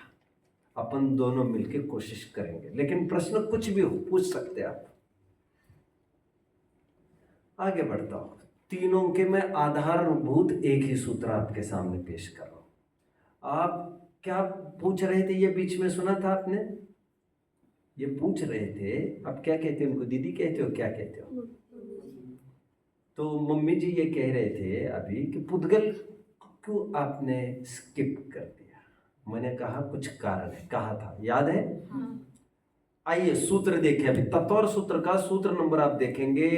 अपन दोनों मिलकर कोशिश करेंगे, लेकिन प्रश्न कुछ भी हो पूछ सकते हैं आप। आगे बढ़ता हूं। तीनों के मैं आधारभूत एक ही सूत्र आपके सामने पेश कर रहा हूं। आप क्या पूछ रहे थे? ये बीच में सुना था आपने? ये पूछ रहे थे आप क्या कहते हो उनको? दीदी कहते हो, क्या कहते हो? तो मम्मी जी ये कह रहे थे अभी कि पुद्गल क्यों आपने स्किप कर दिया? मैंने कहा कुछ कारण है, कहा था, याद है? आइए सूत्र देखें। अभी तत्वर सूत्र का सूत्र नंबर आप देखेंगे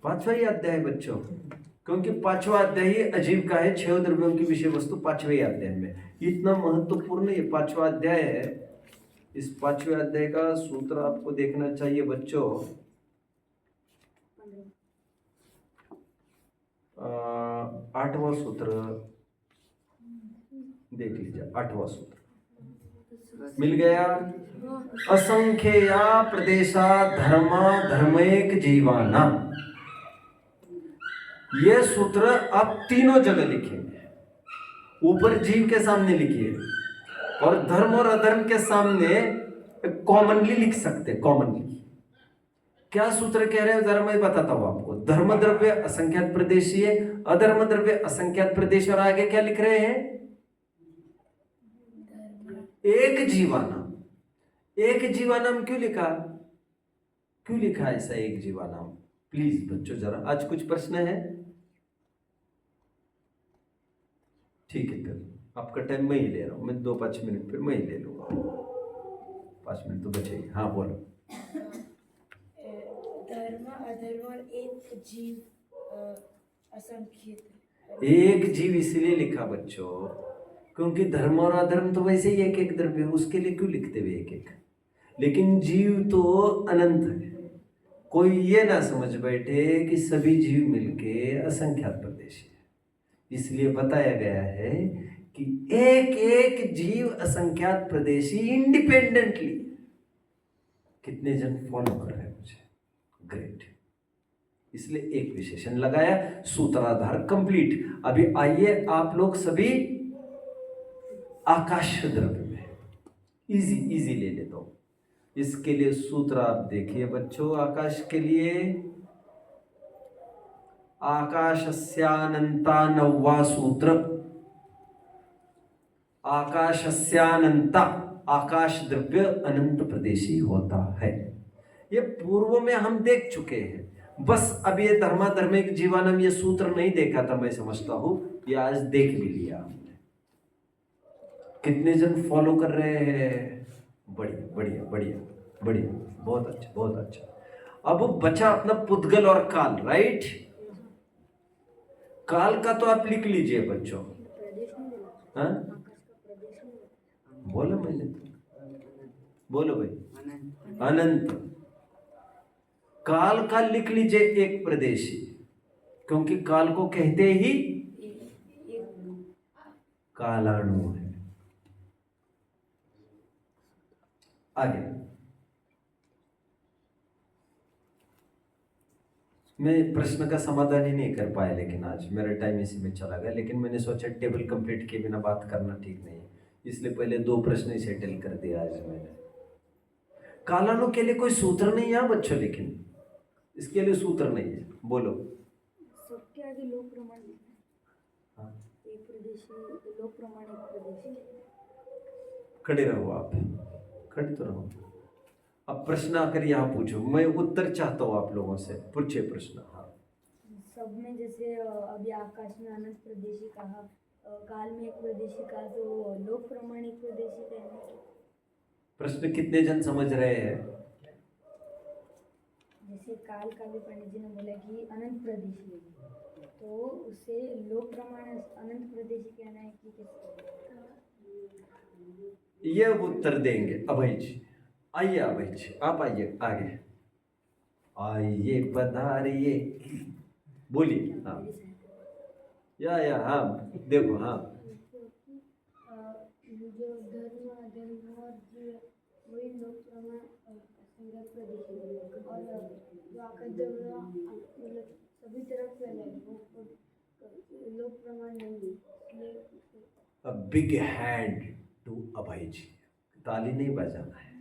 5वां ही अध्याय बच्चों, क्योंकि 5वां अध्याय ही अजीब का है। 6 द्रव्यों की विषय वस्तु 5वें अध्याय में। इतना महत्वपूर्ण ये 5वां अध्याय है। इस 5वें अध्याय का सूत्र आपको देखना चाहिए बच्चों। 8वां सूत्र देख लीजिए। 8वां सूत्र मिल गया। असंख्या प्रदेशा धर्मा धर्मेक जीवाना। ये सूत्र आप तीनों जगह लिखेंगे। ऊपर जीव के सामने लिखिए और धर्म और अधर्म के सामने कॉमनली लिख सकते। कॉमनली क्या सूत्र कह रहे हैं जरा मैं बताता हूं आपको। धर्म द्रव्य असंख्यात प्रदेशी है, अधर्म द्रव्य असंख्यात प्रदेश, और आगे क्या लिख रहे हैं? एक जीवानाम। एक जीवानाम क्यों लिखा? क्यों लिखा ऐसा एक जीवानाम? प्लीज बच्चों जरा, आज कुछ प्रश्न है? ठीक है, फिर आपका टाइम मैं ही ले रहा हूं। मैं 2-5 मिनट फिर मैं ही ले लूंगा। 5 मिनट तो बचेगी। हाँ बोलो। धर्म अधर्म और एक जीव असंख्यत। एक जीव इसलिए लिखा बच्चों क्योंकि धर्म और अधर्म तो वैसे ही एक एक द्रव्य, उसके लिए क्यों लिखते हुए एक एक? लेकिन जीव तो अनंत है। कोई ये ना समझ बैठे कि सभी जीव मिलके असंख्यात प्रदेशी है। इसलिए बताया गया है कि एक एक जीव असंख्यात प्रदेशी इंडिपेंडेंटली। कितने जन फॉलो कर रहे हैं मुझे? ग्रेट। इसलिए एक विशेषण लगाया, सूत्राधार कंप्लीट। अभी आइए आप लोग सभी आकाश द्रव्य में इजी ले लेता हूं। इसके लिए सूत्र आप देखिए बच्चों। आकाश के लिए आकाशस्यानंता 9वां सूत्र। आकाशस्यानंता, आकाश द्रव्य अनंत प्रदेशी होता है। ये पूर्व में हम देख चुके हैं। बस अब ये धर्माधर्मिक जीवानम ये सूत्र नहीं देखा था, मैं समझता हूं ये आज देख भी लिया हमने। कितने जन फॉलो कर रहे हैं? बढ़िया बढ़िया बढ़िया बढ़िया, बहुत अच्छा बहुत अच्छा। अब बचा अपना पुद्गल और काल, राइट? काल का तो आप लिख लीजिए बच्चों। हाँ बोलो, मैंने बोलो भाई। अनंत। काल का लिख लीजिए एक प्रदेशी, क्योंकि काल को कहते ही कालाणु है। आगे मैं प्रश्न का समाधान ही नहीं कर पाया, लेकिन आज मेरा टाइम इसी में चला गया। लेकिन मैंने सोचा टेबल कंप्लीट किए बिना बात करना ठीक नहीं है, इसलिए पहले 2 प्रश्न ही सेटल कर दिया आज मैंने। कालाणु के लिए कोई सूत्र नहीं है बच्चों, लेकिन इसके लिए सूत्र नहीं है। बोलो। सबके आगे लोक प्रमाण लिखना है। हाँ। एक प्रदेशी लोक प्रमाण एक प्रदेशी। खड़े रहो आप, खड़े तो रहो। अब प्रश्न आकर यहाँ पूछो, मैं उत्तर चाहता हूँ आप लोगों से। पूछिए प्रश्न। हाँ। सब में जैसे अभी आकाश में अनंत प्रदेशी कहा, काल में एक प्रदेशी कहा, तो लोक प्रमाण एक प्रदेशी कहना है। प्रश्न कितने जन समझ रहे हैं? जैसे काल का भी पंडित जी ने बोला कि अनंत प्रदेशी है, तो उसे लोक प्रमाण अनंत प्रदेशी कहना है कि कैसे? ये उत्तर देंगे अभय जी। आइए अभय जी, आप आइए आगे। आइए पधारिए, बोलिए। हाँ या हाँ देखो। हाँ जो धर्म अधर्म और वही लोक प्रमाण संगत प्रदेशी, और जो आकाश मतलब सभी तरफ फैला है वो लोक प्रमाण नहीं है। A big hand to Abhay ji. ताली नहीं बजाना है।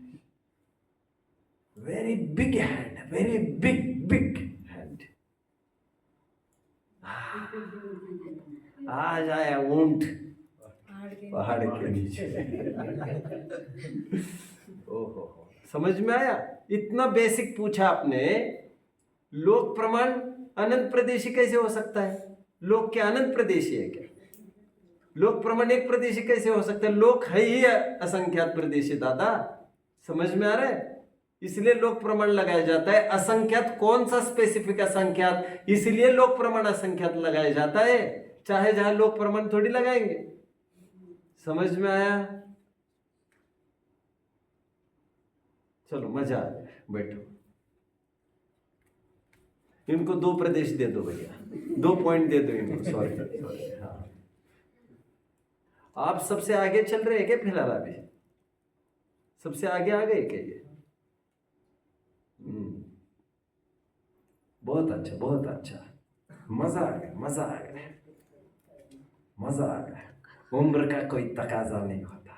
Very big hand, very big big hand. आ जाए ऊंट पहाड़ के नीचे। ओहो, समझ में आया? इतना बेसिक पूछा आपने। लोक प्रमाण अनंत प्रदेशी कैसे हो सकता है? लोक क्या अनंत प्रदेशी है क्या? लोक प्रमाण एक प्रदेशी कैसे हो सकता है? लोक है ही असंख्यात प्रदेशी दादा, समझ में आ रहा है? इसलिए लोक प्रमाण लगाया जाता है। असंख्यात कौन सा स्पेसिफिक असंख्यात, इसलिए लोक प्रमाण असंख्यात लगाया जाता है। चाहे जहां लोक प्रमाण थोड़ी लगाएंगे। समझ में आया? चलो मजा आ गया, बैठो। इनको 2 प्रदेश दे दो भैया, 2 पॉइंट दे दो इनको। सॉरी। हाँ, आप सबसे आगे चल रहे हैं क्या फिलहाल? अभी सबसे आगे आ गए क्या ये? बहुत अच्छा, बहुत अच्छा। मजा आ गया, मजा आ गया, मजा आ गया। उम्र का कोई तकाजा नहीं होता,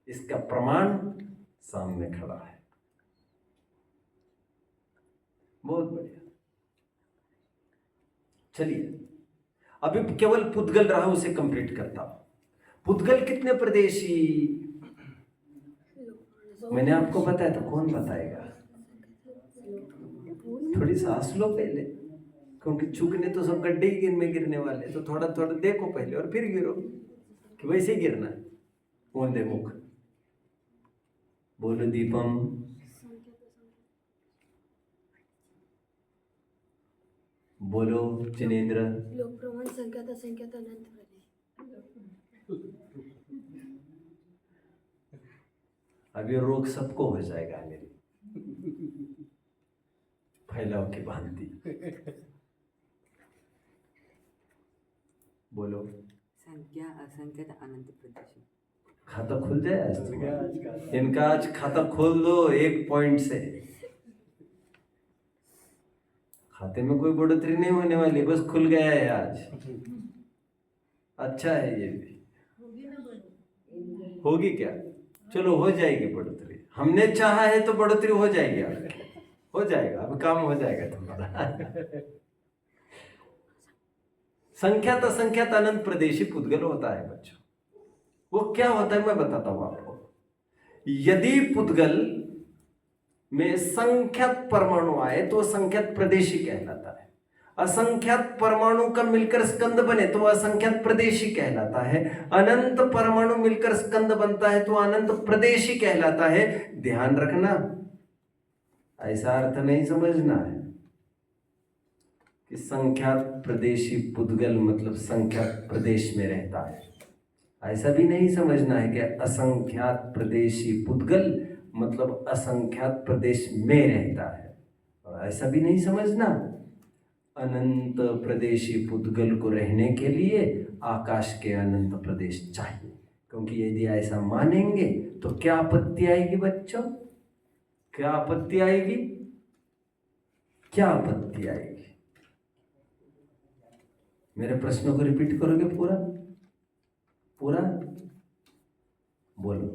इसका प्रमाण सामने खड़ा है। बहुत बढ़िया। चलिए, अभी केवल पुद्गल रहा, उसे कंप्लीट करता हूं। पुद्गल कितने प्रदेशी? मैंने आपको बताया तो कौन बताएगा? थोड़ी सांस लो पहले, क्योंकि चूकने तो सब गड्ढे ही में गिरने वाले। तो थोड़ा थोड़ा देखो पहले और फिर गिरो, कि वैसे ही गिरना है। बोल मुख, बोलो दीपम। बोलो जिनेन्द्र। लोक प्रमाण संख्यात असंख्यात अनंत प्रदेश। अभी रोग सबको हो जाएगा मेरी फैलाव की भांति। बोलो। संख्या असंख्यत अनंत प्रदेश। खाता खुल जाए आज तुम्हारा। इनका आज खाता खोल दो 1 पॉइंट से। खाते में कोई बढ़ोतरी नहीं होने वाली, बस खुल गया है आज। अच्छा है ये भी। होगी क्या? चलो हो जाएगी बढ़ोतरी। हमने चाहा है तो बढ़ोतरी हो जाएगी आपकी, हो जाएगा। अब काम हो जाएगा तुम्हारा। संख्यात असंख्यात अनंत प्रदेशी पुद्गल होता है बच्चों। वो क्या होता है मैं बताता हूं आपको। यदि पुद्गल में संख्यात परमाणु आए तो संख्यात प्रदेशी कहलाता है। असंख्यात परमाणु का मिलकर स्कंद बने तो असंख्यात प्रदेशी कहलाता है। अनंत परमाणु मिलकर स्कंद बनता है तो अनंत प्रदेशी कहलाता है। ध्यान रखना, ऐसा अर्थ नहीं समझना है कि संख्यात प्रदेशी पुद्गल मतलब संख्यात प्रदेश में रहता है। ऐसा भी नहीं समझना है कि असंख्यात प्रदेशी पुद्गल मतलब असंख्यात प्रदेश में रहता है। और ऐसा भी नहीं समझना, अनंत प्रदेशी पुद्गल को रहने के लिए आकाश के अनंत प्रदेश चाहिए। क्योंकि यदि ऐसा मानेंगे तो क्या आपत्ति आएगी बच्चों? क्या आपत्ति आएगी? क्या आपत्ति आएगी? मेरे प्रश्नों को रिपीट करोगे पूरा पूरा? बोलो।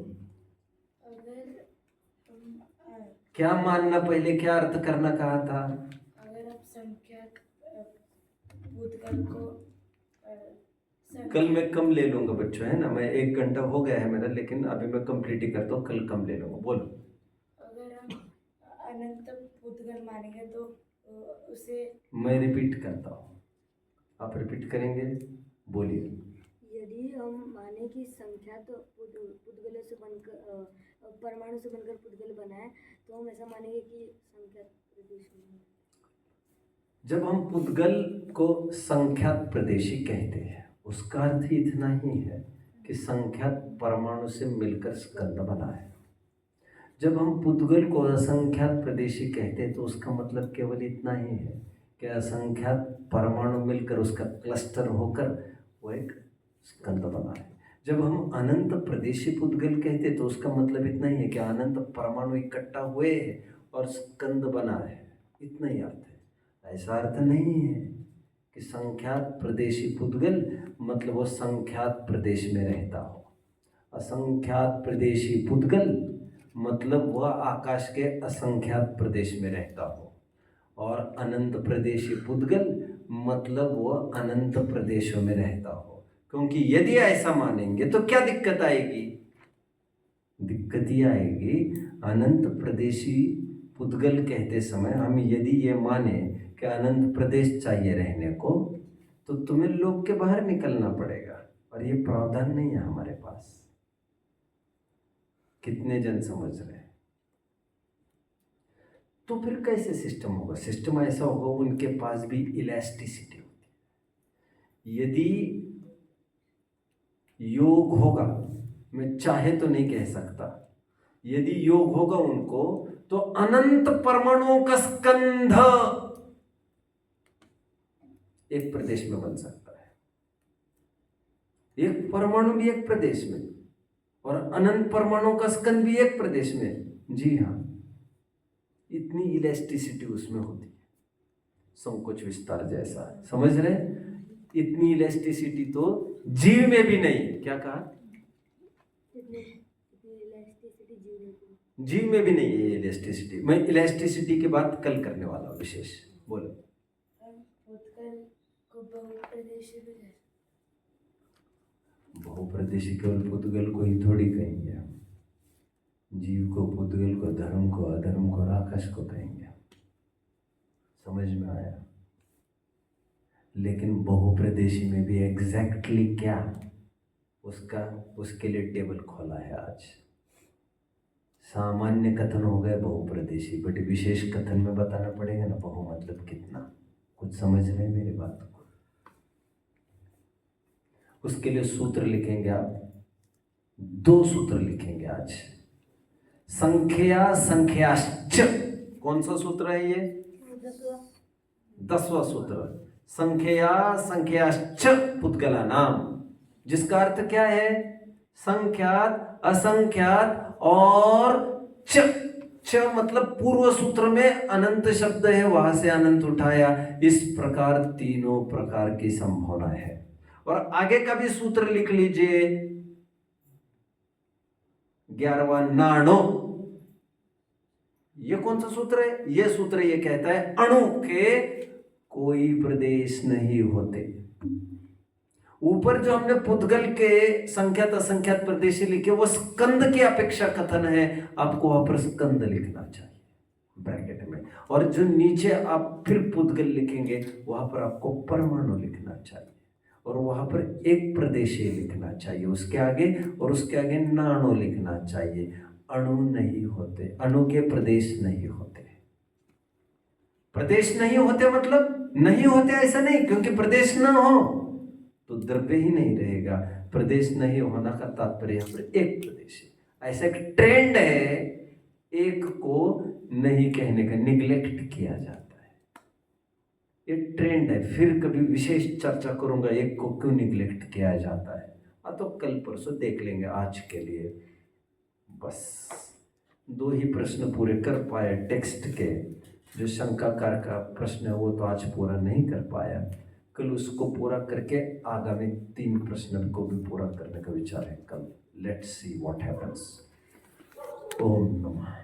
अगर हम क्या मानना, पहले क्या अर्थ करना कहा था? अगर आप संख्यात भूतकाल को कल मैं कम ले लूंगा बच्चों, है ना। मैं 1 घंटा हो गया है मेरा, लेकिन अभी मैं कंप्लीट ही करता हूँ, कल कम ले लूंगा। बोलो। अगर हम अनंत भूतकाल मानेंगे तो उसे मैं रिपीट करता हूँ, आप रिपीट करेंगे। बोलिए। यदि हम माने कि संख्या तो पुद्गलों से बनकर परमाणु से बनकर पुद्गल बना है, तो हम ऐसा मानेंगे कि संख्या प्रदेश में। जब हम पुद्गल को संख्यात प्रदेशी कहते हैं, उसका अर्थ ही इतना ही है कि संख्यात परमाणु से मिलकर स्कंद बना है। जब हम पुद्गल को असंख्यात प्रदेशी कहते हैं तो उसका मतलब केवल इतना ही है कि असंख्यात परमाणु मिलकर उसका क्लस्टर होकर वो एक स्कंद बना है। जब हम अनंत प्रदेशी पुद्गल कहते हैं तो उसका मतलब इतना ही है कि अनंत परमाणु इकट्ठा हुए और स्कंद बना है। इतना ही अर्थ है। ऐसा अर्थ नहीं है कि संख्यात प्रदेशी पुद्गल मतलब वो संख्यात प्रदेश में रहता हो। असंख्यात प्रदेशी पुद्गल मतलब वह आकाश के असंख्यात प्रदेश में रहता हो। और अनंत प्रदेशी पुद्गल मतलब वह अनंत प्रदेशों में रहता हो। क्योंकि यदि ऐसा मानेंगे तो क्या दिक्कत आएगी? दिक्कत ही आएगी। अनंत प्रदेशी पुद्गल कहते समय हम यदि ये माने कि अनंत प्रदेश चाहिए रहने को, तो तुम्हें लोक के बाहर निकलना पड़ेगा, और ये प्रावधान नहीं है हमारे पास। कितने जन समझ रहे हैं? तो फिर कैसे सिस्टम होगा? सिस्टम ऐसा होगा, उनके पास भी इलास्टिसिटी होती है। यदि योग होगा, मैं चाहे तो नहीं कह सकता, यदि योग होगा उनको तो अनंत परमाणुओं का स्कंध एक प्रदेश में बन सकता है। एक परमाणु भी एक प्रदेश में, और अनंत परमाणुओं का स्कंध भी एक प्रदेश में। जी हाँ, इतनी इलास्टिसिटी उसमें होती है, संकोच विस्तार जैसा। समझ रहे? इतनी इलास्टिसिटी तो जीव में भी नहीं। क्या कहा? जीव में भी नहीं है इलास्टिसिटी। मैं इलास्टिसिटी की बात कल करने वाला हूँ विशेष। बोलो। भूतकाल को बहुप्रदेशी भी कहते हैं। बहुप्रदेशी केवल पुद्गल को ही थोड़ी कहेंगे हम। जीव को, पुद्गल को, धर्म को, अधर्म को, राक्षस को कहेंगे। समझ में आया? लेकिन बहुप्रदेशी में भी एग्जैक्टली क्या, उसके लिए टेबल खोला है आज। सामान्य कथन हो गए बहुप्रदेशी, बट विशेष कथन में बताना पड़ेगा ना बहु मतलब कितना। कुछ समझ रहे हैं मेरी बात को? उसके लिए सूत्र लिखेंगे आप, 2 सूत्र लिखेंगे आज। संख्या संख्याश्च, कौन सा सूत्र है ये? 10वां सूत्र। संख्या संख्याश्च पुद्गला नाम, जिसका अर्थ क्या है? संख्यात, असंख्यात और च मतलब पूर्व सूत्र में अनंत शब्द है, वहां से अनंत उठाया। इस प्रकार तीनों प्रकार की संभावना है। और आगे का भी सूत्र लिख लीजिए, 11वां नाणो। ये कौन सा सूत्र है? ये सूत्र ये कहता है अणु के कोई प्रदेश नहीं होते। ऊपर जो हमने पुद्गल के संख्यात असंख्यात प्रदेशी लिखे वो स्कंद की अपेक्षा कथन है, आपको वहां पर स्कंद लिखना चाहिए ब्रैकेट में। और जो नीचे आप फिर पुद्गल लिखेंगे वहां पर आपको परमाणु लिखना चाहिए, और वहां पर एक प्रदेशी लिखना चाहिए उसके आगे, और उसके आगे नाणो लिखना चाहिए। अणु नहीं होते, अणु के प्रदेश नहीं होते। प्रदेश नहीं होते मतलब नहीं होते ऐसा नहीं, क्योंकि प्रदेश ना हो तो द्रव्य ही नहीं रहेगा। प्रदेश नहीं होना का तात्पर्य यहाँ पर एक प्रदेश है। ऐसा एक ट्रेंड है एक को नहीं कहने का निग्लेक्ट किया जाता है। ये ट्रेंड है। फिर कभी विशेष चर्चा करूंगा एक को क्यों निग्लेक्ट किया जाता है। हाँ, तो कल परसों देख लेंगे। आज के लिए बस 2 ही प्रश्न पूरे कर पाए टेक्स्ट के। जो शंकाकार का प्रश्न है वो तो आज पूरा नहीं कर पाया, कल उसको पूरा करके आगामी 3 प्रश्न को भी पूरा करने का विचार है कल। Let's see what happens. ओम नमः।